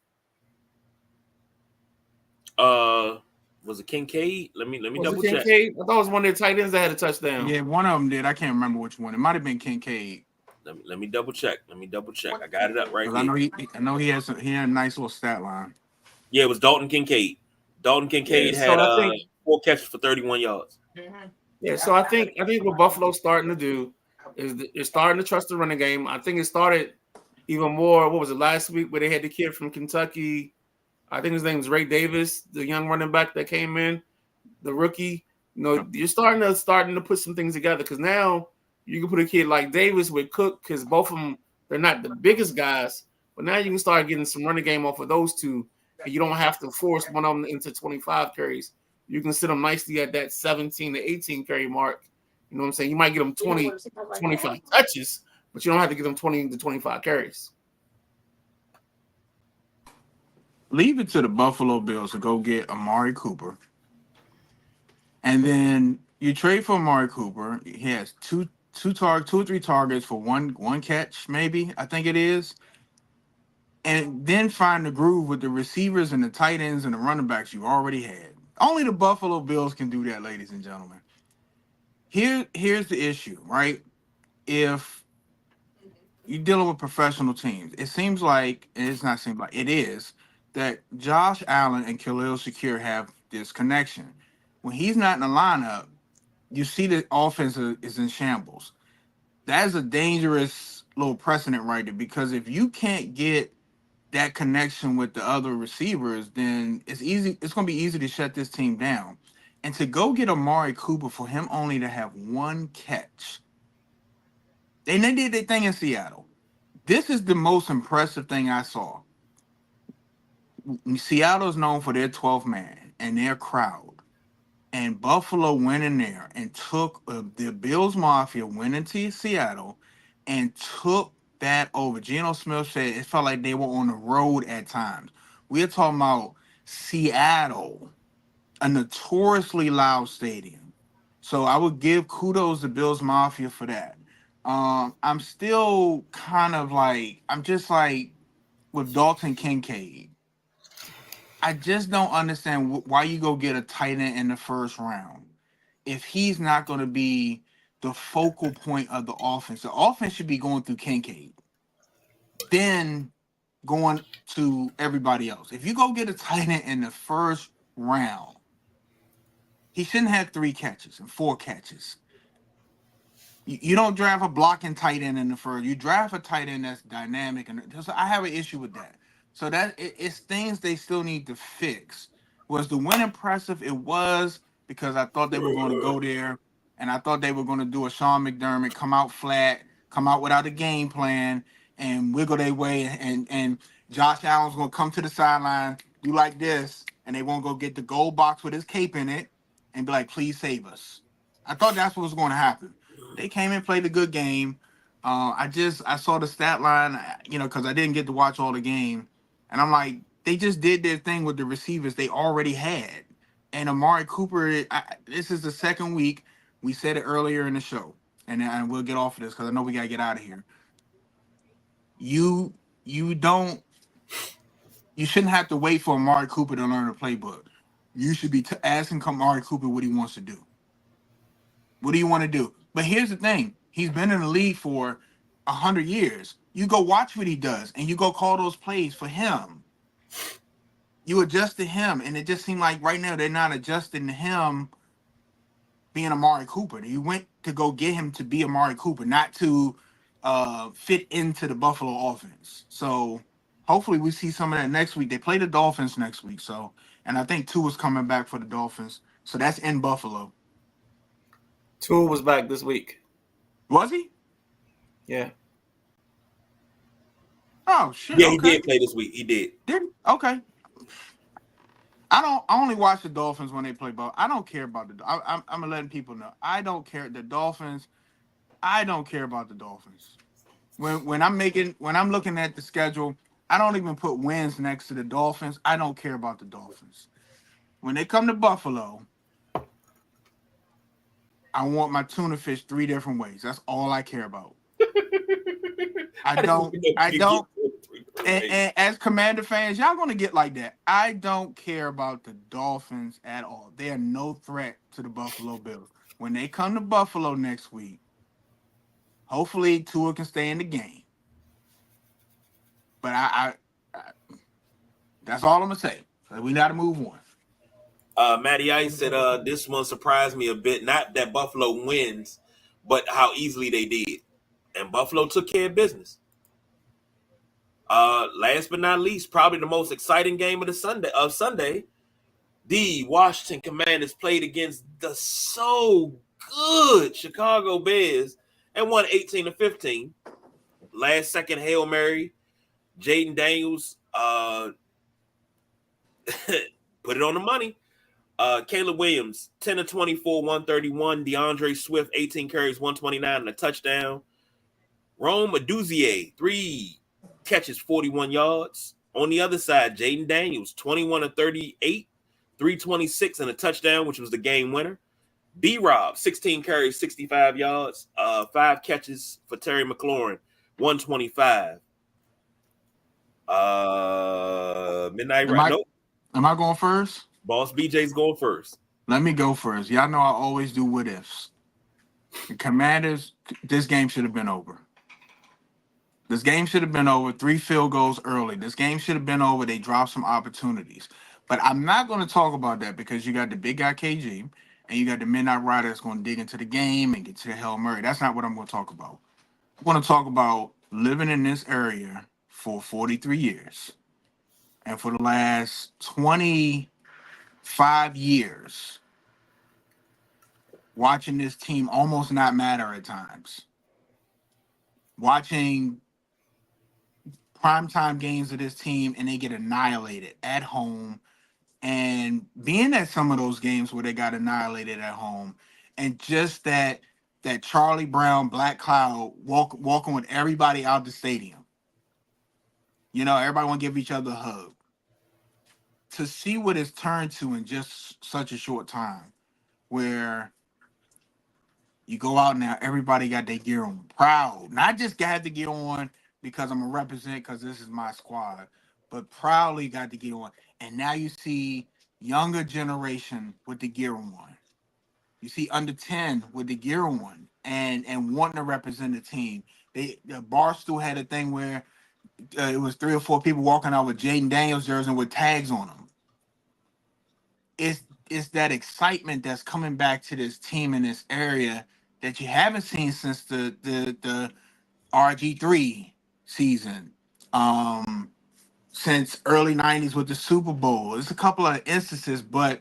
Speaker 2: Was it Kincaid? Let me double check.
Speaker 1: Kincaid? I thought it was one of their tight ends that had a touchdown.
Speaker 3: Yeah, one of them did. I can't remember which one. It might have been Kincaid.
Speaker 2: Let me double check. I got it up right here.
Speaker 3: I know he had a nice little stat line.
Speaker 2: Yeah, it was Dalton Kincaid. Dalton Kincaid had 4 catches for 31 yards.
Speaker 1: Yeah, so I think what Buffalo's starting to do is they're starting to trust the running game. I think it started even more. What was it last week where they had the kid from Kentucky? I think his name is Ray Davis, the young running back that came in, the rookie. You know, you're starting to put some things together because now you can put a kid like Davis with Cook because both of them, they're not the biggest guys, but now you can start getting some running game off of those two, and you don't have to force one of them into 25 carries. You can sit them nicely at that 17 to 18 carry mark. You know what I'm saying? You might get them 20, 25 touches, but you don't have to get them 20 to 25 carries.
Speaker 3: Leave it to the Buffalo Bills to go get Amari Cooper. And then you trade for Amari Cooper. He has two or three targets for one catch, maybe, I think it is. And then find the groove with the receivers and the tight ends and the running backs you already had. Only the Buffalo Bills can do that, ladies and gentlemen. Here's the issue, right? If you're dealing with professional teams, it seems like, and it's not seem like, it is, that Josh Allen and Khalil Shakir have this connection. When he's not in the lineup, you see the offense is in shambles. That is a dangerous little precedent right there, because if you can't get that connection with the other receivers, then it's going to be easy to shut this team down. And to go get Amari Cooper for him only to have one catch. And they did their thing in Seattle. This is the most impressive thing I saw. Seattle is known for their 12th man and their crowd. And Buffalo went in there and took the Bills Mafia, went into Seattle and took that over. Geno Smith said it felt like they were on the road at times. We're talking about Seattle, a notoriously loud stadium. So I would give kudos to Bills Mafia for that. I'm still I'm just like with Dalton Kincaid. I just don't understand why you go get a tight end in the first round if he's not going to be the focal point of the offense. The offense should be going through Kincaid, then going to everybody else. If you go get a tight end in the first round, he shouldn't have 3 catches and 4 catches. You don't draft a blocking tight end in the first. You draft a tight end that's dynamic, and I have an issue with that. So that it's things they still need to fix. Was the win impressive? It was, because I thought they were going to go there, and I thought they were going to do a Sean McDermott, come out flat, come out without a game plan, and wiggle their way, and Josh Allen's going to come to the sideline, do like this, and they won't go get the gold box with his cape in it and be like, please save us. I thought that's what was going to happen. They came and played a good game. I saw the stat line, because I didn't get to watch all the game, and I'm like, they just did their thing with the receivers they already had. And Amari Cooper, this is the second week. We said it earlier in the show, and we'll get off of this because I know we gotta get out of here. You shouldn't have to wait for Amari Cooper to learn the playbook. You should be asking Amari Cooper what he wants to do. What do you want to do? But here's the thing. He's been in the league for 100 years. You go watch what he does, and you go call those plays for him. You adjust to him, and it just seemed like right now they're not adjusting to him being Amari Cooper. You went to go get him to be Amari Cooper, not to fit into the Buffalo offense. So hopefully we see some of that next week. They play the Dolphins next week, and I think Tua's coming back for the Dolphins. So that's in Buffalo.
Speaker 1: Tua was back this week.
Speaker 3: Was he?
Speaker 1: Yeah.
Speaker 3: Oh shit.
Speaker 2: Yeah,
Speaker 3: okay.
Speaker 2: He did play this week. He did.
Speaker 3: Okay. I only watch the Dolphins when they play ball. I don't care about I'm letting people know. I don't care the Dolphins. I don't care about the Dolphins. When I'm looking at the schedule, I don't even put wins next to the Dolphins. I don't care about the Dolphins. When they come to Buffalo, I want my tuna fish 3 different ways. That's all I care about. I don't. And as Commander fans, y'all gonna get like that. I don't care about the Dolphins at all. They are no threat to the Buffalo Bills. When they come to Buffalo next week, hopefully Tua can stay in the game. But I that's all I'm gonna say. We gotta move on.
Speaker 2: Matty Ice said this one surprised me a bit. Not that Buffalo wins, but how easily they did. And Buffalo took care of business. Last but not least, probably the most exciting game of Sunday, the Washington Commanders played against the so good Chicago Bears and won 18-15. Last second Hail Mary, Jaden Daniels put it on the money. Caleb Williams, 10-24, 131. DeAndre Swift, 18 carries, 129 and a touchdown. Rome Aduzier, 3 catches, 41 yards. On the other side, Jaden Daniels, 21-38, 326 and a touchdown, which was the game winner. B-Rob, 16 carries, 65 yards, 5 catches for Terry McLaurin, 125. Midnight Ride. Nope.
Speaker 3: Am I going first?
Speaker 2: Boss BJ's going first.
Speaker 3: Let me go first. Y'all know I always do what ifs. The Commanders, this game should have been over. This game should have been over. 3 field goals early. This game should have been over. They dropped some opportunities. But I'm not going to talk about that because you got the big guy KG and you got the Midnight Rider that's going to dig into the game and get to the Hail Murray. That's not what I'm going to talk about. I'm going to talk about living in this area for 43 years. And for the last 25 years, watching this team almost not matter at times. Watching primetime games of this team and they get annihilated at home, and being at some of those games where they got annihilated at home, and just that Charlie Brown Black Cloud walking with everybody out the stadium. Everybody want to give each other a hug. To see what it's turned to in just such a short time, where you go out now, everybody got their gear on. Proud. Not just got the gear on because I'm going to represent because this is my squad, but proudly got the gear on. And now you see younger generation with the gear on. You see under 10 with the gear on and wanting to represent the team. The Barstool had a thing where it was 3 or 4 people walking out with Jaden Daniels jerseys and with tags on them. It's that excitement that's coming back to this team in this area that you haven't seen since the RG3 season, since early 90s with the Super Bowl. There's a couple of instances, but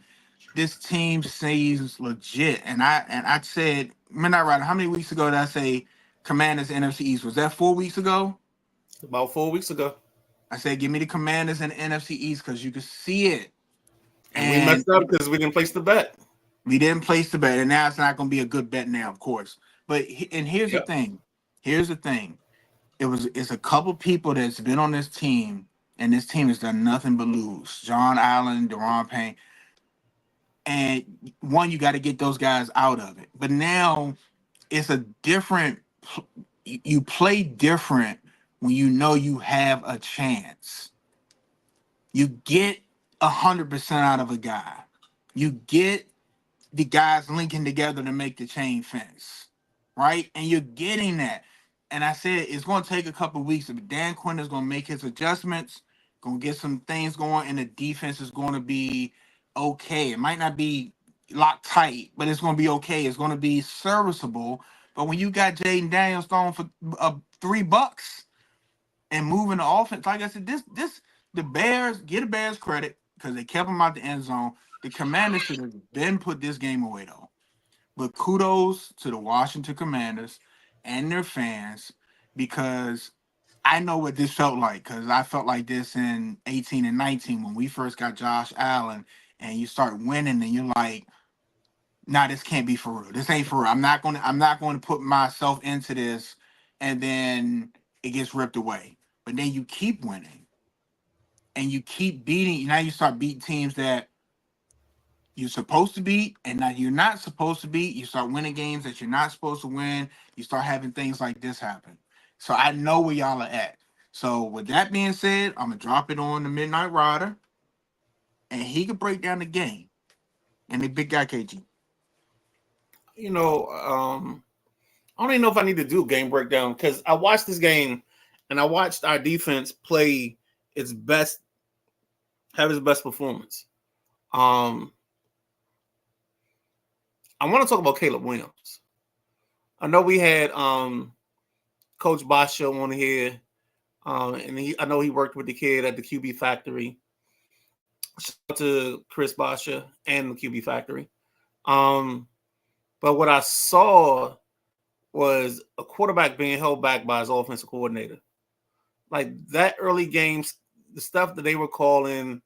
Speaker 3: this team seems legit. And I said, Midnight Rider, how many weeks ago did I say Commanders NFC East? Was that 4 weeks ago?
Speaker 1: About 4 weeks ago.
Speaker 3: I said, give me the Commanders in the NFC East because you can see it.
Speaker 1: And we messed up because we didn't place the bet.
Speaker 3: We didn't place the bet, and now it's not going to be a good bet now, of course. And here's the
Speaker 1: Yep.
Speaker 3: thing. Here's the thing. It's a couple people that's been on this team, and this team has done nothing but lose. John Allen, Deron Payne, and one, you got to get those guys out of it. But now it's a different. You play different when you know you have a chance. You get 100% out of a guy. You get the guys linking together to make the chain fence, right? And you're getting that. And I said it's going to take a couple of weeks. But Dan Quinn is going to make his adjustments, going to get some things going, and the defense is going to be okay. It might not be locked tight, but it's going to be okay. It's going to be serviceable. But when you got Jaden Daniels throwing for $3 and moving the offense, like I said, the Bears, get the Bears credit because they kept them out the end zone. The Commanders should have then put this game away, though. But kudos to the Washington Commanders and their fans because I know what this felt like because I felt like this in 18 and 19 when we first got Josh Allen and you start winning and you're like, nah, this can't be for real. This ain't for real. I'm not going to put myself into this and then it gets ripped away. But then you keep winning and you keep beating. Now you start beating teams that you're supposed to beat, and now you're not supposed to beat. You start winning games that you're not supposed to win. You start having things like this happen. So I know where y'all are at. So with that being said, I'm gonna drop it on the Midnight Rider, and he could break down the game. And the big guy KG.
Speaker 1: You know, I don't even know if I need to do a game breakdown because I watched this game and I watched our defense play its best, have its best performance. I want to talk about Caleb Williams. I know we had Coach Basha on here, and I know he worked with the kid at the QB Factory. Shout out to Chris Basha and the QB Factory. But what I saw was a quarterback being held back by his offensive coordinator. Like that early games, the stuff that they were calling,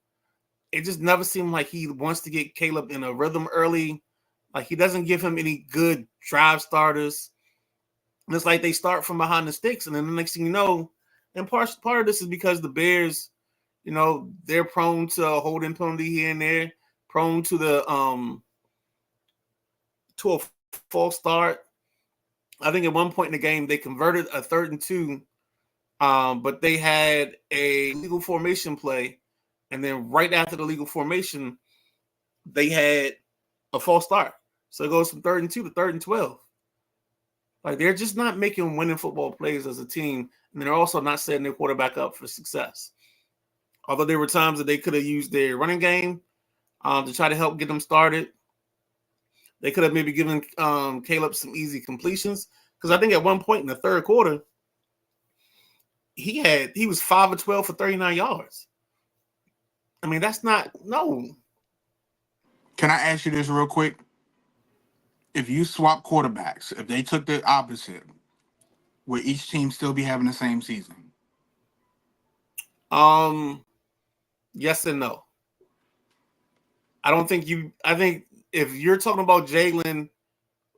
Speaker 1: it just never seemed like he wants to get Caleb in a rhythm early. Like he doesn't give him any good drive starters. And it's like they start from behind the sticks, and then the next thing you know, and part of this is because the Bears, you know, they're prone to a holding penalty here and there, prone to the to a false start. I think at one point in the game they converted a 3rd and 2, but they had a legal formation play, and then right after the legal formation, they had a false start. So it goes from 3rd and 2 to 3rd and 12. Like they're just not making winning football plays as a team, and they're also not setting their quarterback up for success. Although there were times that they could have used their running game to try to help get them started. They could have maybe given Caleb some easy completions because I think at one point in the third quarter, he was 5 of 12 for 39 yards. I mean, that's not no.
Speaker 3: Can I ask you this real quick? If you swap quarterbacks, if they took the opposite, would each team still be having the same season?
Speaker 1: Yes and no. I think if you're talking about Jaden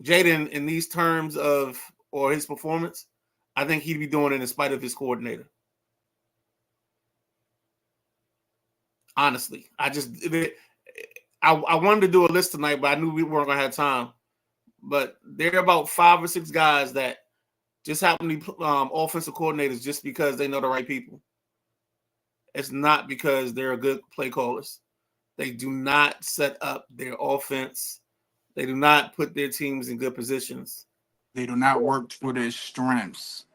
Speaker 1: in these terms of or his performance, I think he'd be doing it in spite of his coordinator. Honestly, I wanted to do a list tonight, but I knew we weren't gonna have time. But there are about 5 or 6 guys that just happen to be offensive coordinators just because they know the right people. It's not because they're good play callers. They do not set up their offense. They do not put their teams in good positions.
Speaker 3: They do not work for their strengths.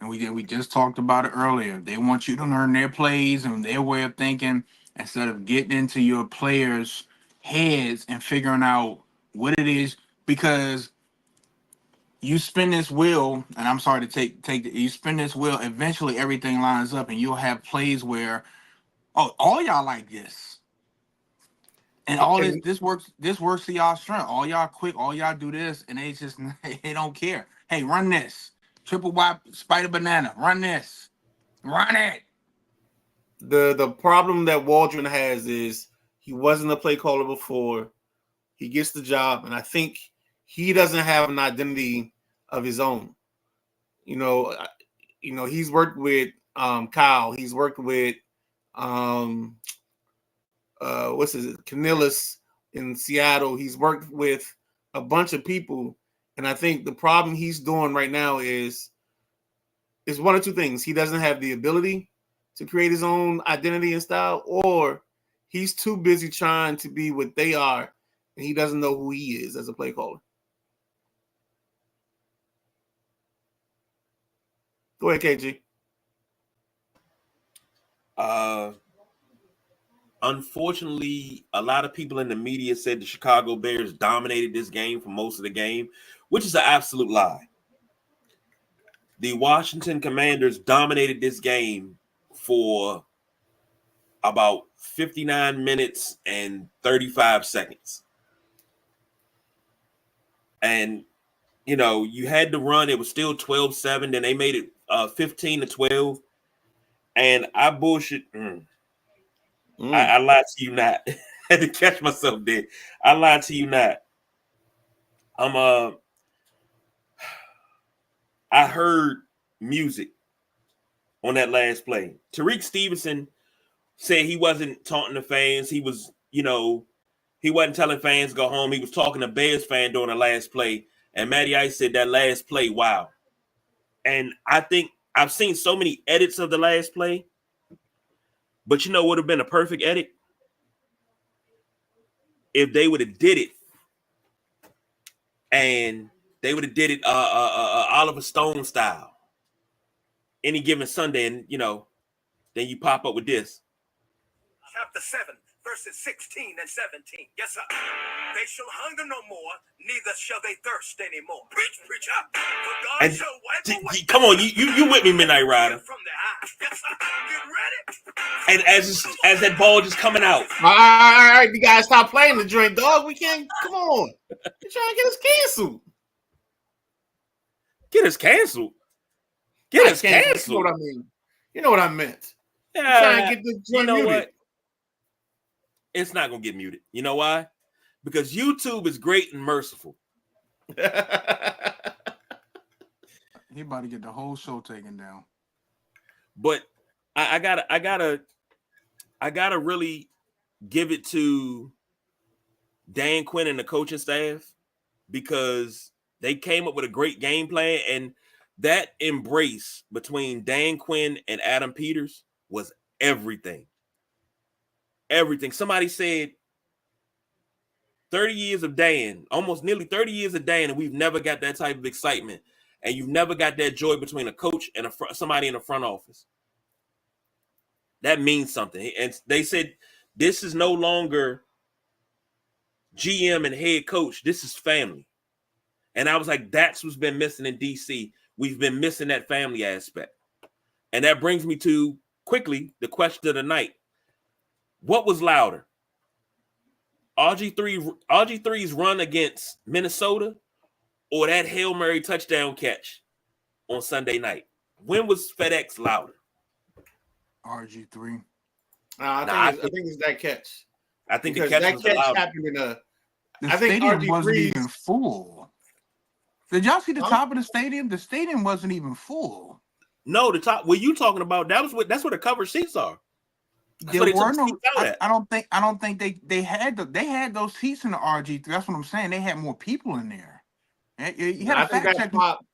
Speaker 3: And we just talked about it earlier. They want you to learn their plays and their way of thinking instead of getting into your players' heads and figuring out what it is. Because you spin this wheel, and I'm sorry to you spin this wheel, eventually everything lines up and you'll have plays where, oh, all y'all like this. And all this works to y'all strength. All y'all quick, all y'all do this, and they don't care. Hey, run this. Triple Y spider banana. Run this. Run it.
Speaker 1: The problem that Waldron has is he wasn't a play caller before. He gets the job, and I think he doesn't have an identity of his own. He's worked with Kyle. He's worked with Canellis in Seattle. He's worked with a bunch of people, and I think the problem he's doing right now is one of two things. He doesn't have the ability to create his own identity and style, or he's too busy trying to be what they are, and he doesn't know who he is as a play caller. Go ahead, KG.
Speaker 2: Unfortunately, a lot of people in the media said the Chicago Bears dominated this game for most of the game, which is an absolute lie. The Washington Commanders dominated this game for about 59 minutes and 35 seconds. And, you had to run. It was still 12-7. Then they made it 15-12. And I bullshit. I lied to you not. I had to catch myself there. I lied to you not. I heard music on that last play. Tariq Stevenson said he wasn't taunting the fans. He was, he wasn't telling fans go home. He was talking to Bears fan during the last play. And Matty Ice said that last play, wow. And I think I've seen so many edits of the last play. But would have been a perfect edit if they would have did it, and they would have did it Oliver Stone style. Any given Sunday, and then you pop up with this.
Speaker 4: Chapter 7, verses 16 and 17. Yes, sir. They shall hunger no more, neither shall they thirst anymore. Preach, preacher. For God shall wipe away.
Speaker 2: Come on, you with me, Midnight Rider.
Speaker 4: From their eyes. Yes, sir. Get ready.
Speaker 2: And as that ball just coming out.
Speaker 1: All right, you guys stop playing the joint, dog. We can't. Come on. You're trying to get us canceled.
Speaker 2: Get us canceled. Get us canceled.
Speaker 1: You know what I mean? You know what I meant.
Speaker 2: Yeah.
Speaker 1: Trying to get the joint muted.
Speaker 2: What? It's not gonna get muted. You know why? Because YouTube is great and merciful.
Speaker 3: He about to get the whole show taken down.
Speaker 2: But I gotta really give it to Dan Quinn and the coaching staff, because they came up with a great game plan, and that embrace between Dan Quinn and Adam Peters was everything. Everything. Somebody said 30 years of Dan, almost nearly 30 years of Dan, and we've never got that type of excitement, and you've never got that joy between a coach and somebody in the front office. That means something. And they said this is no longer GM and head coach. This is family. And I was like, that's what's been missing in DC. We've been missing that family aspect. And that brings me to, quickly, the question of the night. What was louder? RG3's run against Minnesota, or that Hail Mary touchdown catch on Sunday night? When was FedEx louder?
Speaker 3: RG3.
Speaker 1: I think it's that catch.
Speaker 2: I think
Speaker 1: because
Speaker 2: the catch
Speaker 1: that
Speaker 2: was
Speaker 1: catch
Speaker 2: louder.
Speaker 1: happened in a.
Speaker 3: The
Speaker 1: I think
Speaker 3: stadium
Speaker 1: RG3's
Speaker 3: wasn't even full. Did y'all see the top of the stadium? The stadium wasn't even full.
Speaker 2: No, the top. What you talking about? That's where the cover seats are.
Speaker 3: There were no. I don't think they had those seats in the RG3. That's what I'm saying. They had more people in there. You had
Speaker 1: I think that pop.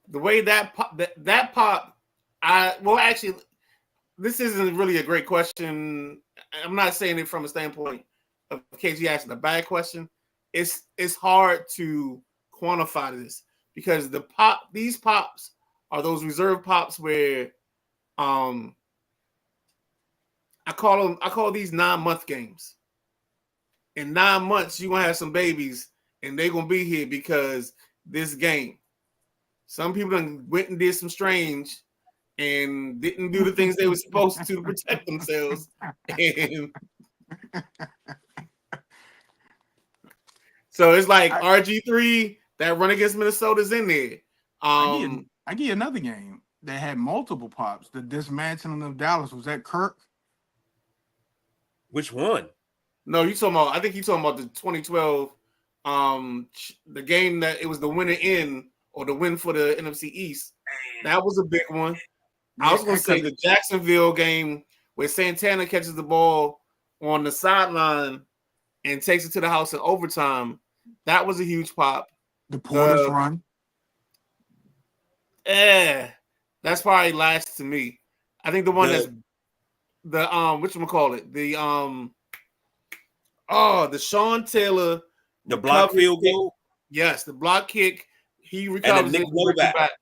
Speaker 1: The way that pop. Actually, this isn't really a great question. I'm not saying it from a standpoint of KG asking a bad question. It's hard to quantify this because these pops are those reserve pops where I call these 9-month games. In 9 months, you're gonna have some babies and they're gonna be here because this game. Some people done went and did some strange and didn't do the things they were supposed to protect themselves. And so it's like RG3, that run against Minnesota's in there.
Speaker 3: I give you another game that had multiple pops. The dismantling of Dallas. Was that Kirk?
Speaker 2: Which one?
Speaker 1: No, I think you're talking about the 2012 the game that it was the winner in or the win for the NFC East. That was a big one. I was going to say the Jacksonville game where Santana catches the ball on the sideline and takes it to the house in overtime. That was a huge pop.
Speaker 3: The Porter's run.
Speaker 1: That's probably last to me. I think the one that's the whatchamacallit? The Sean Taylor,
Speaker 2: the block field goal.
Speaker 1: Yes, the block kick. He recovers it back.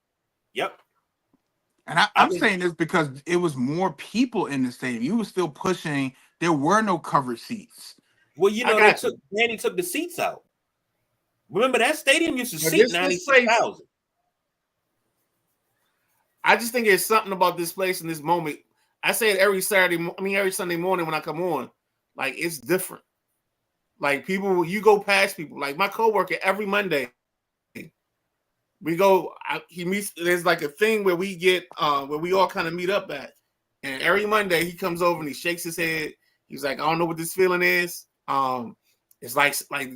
Speaker 2: Yep.
Speaker 3: And I'm saying this because it was more people in the stadium. You were still pushing. There were no covered seats.
Speaker 2: Well, Danny took the seats out. Remember that stadium used to seat 96,000.
Speaker 1: I just think there's something about this place in this moment. I say it every Sunday morning when I come on. Like, it's different. Like, people, you go past people. Like, my coworker every Monday, we go. He meets. There's like a thing where we get, where we all kind of meet up at. And every Monday he comes over and he shakes his head. He's like, I don't know what this feeling is. It's like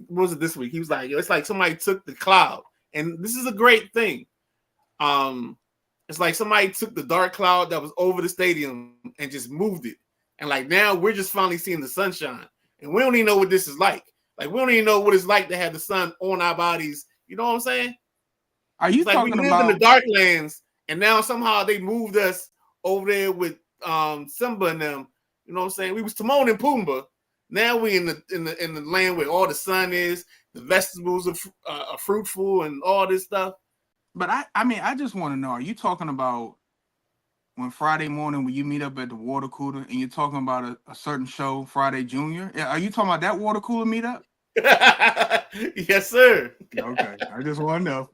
Speaker 1: what was it this week? He was like, it's like somebody took the cloud, and this is a great thing. It's like somebody took the dark cloud that was over the stadium and just moved it, and like now we're just finally seeing the sunshine, and we don't even know what this is like. Like, we don't even know what it's like to have the sun on our bodies. You know what I'm saying?
Speaker 3: Are you
Speaker 1: talking about? We live in the dark lands, and now somehow they moved us over there with Simba and them. You know what I'm saying? We was Timon and Pumbaa. Now we in the land where all the sun is, the vegetables are fruitful, and all this stuff.
Speaker 3: But I just want to know: are you talking about when Friday morning when you meet up at the water cooler and you're talking about a certain show, Friday Junior? Are you talking about that water cooler meetup?
Speaker 1: Yes, sir.
Speaker 3: Okay, I just want to know.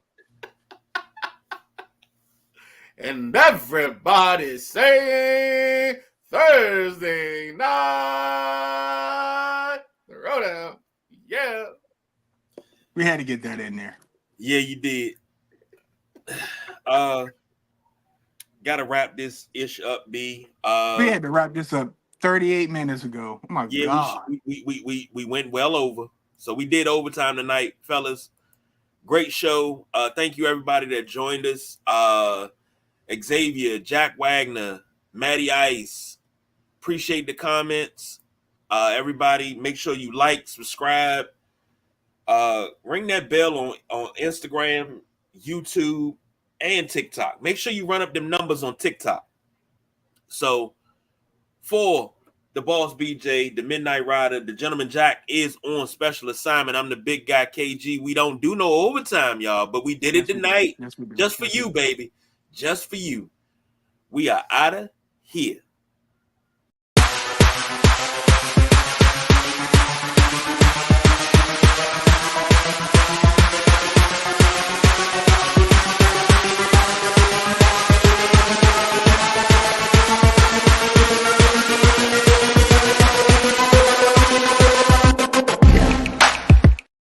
Speaker 1: And everybody's saying Thursday night throwdown. Yeah.
Speaker 3: We had to get that in there.
Speaker 2: Yeah, you did. Gotta wrap this ish up, B.
Speaker 3: We had to wrap this up 38 minutes ago. Oh my God.
Speaker 2: We went well over. So we did overtime tonight, fellas. Great show. Thank you everybody that joined us. Xavier, Jack Wagner, Matty Ice. Appreciate the comments. Everybody, make sure you like, subscribe, ring that bell on Instagram, YouTube, and TikTok. Make sure you run up them numbers on TikTok. So for the Boss BJ, the Midnight Rider, the Gentleman Jack is on special assignment. I'm the big guy KG. We don't do no overtime, y'all, but we did it tonight. Just for you, baby. Just for you. We are out of here.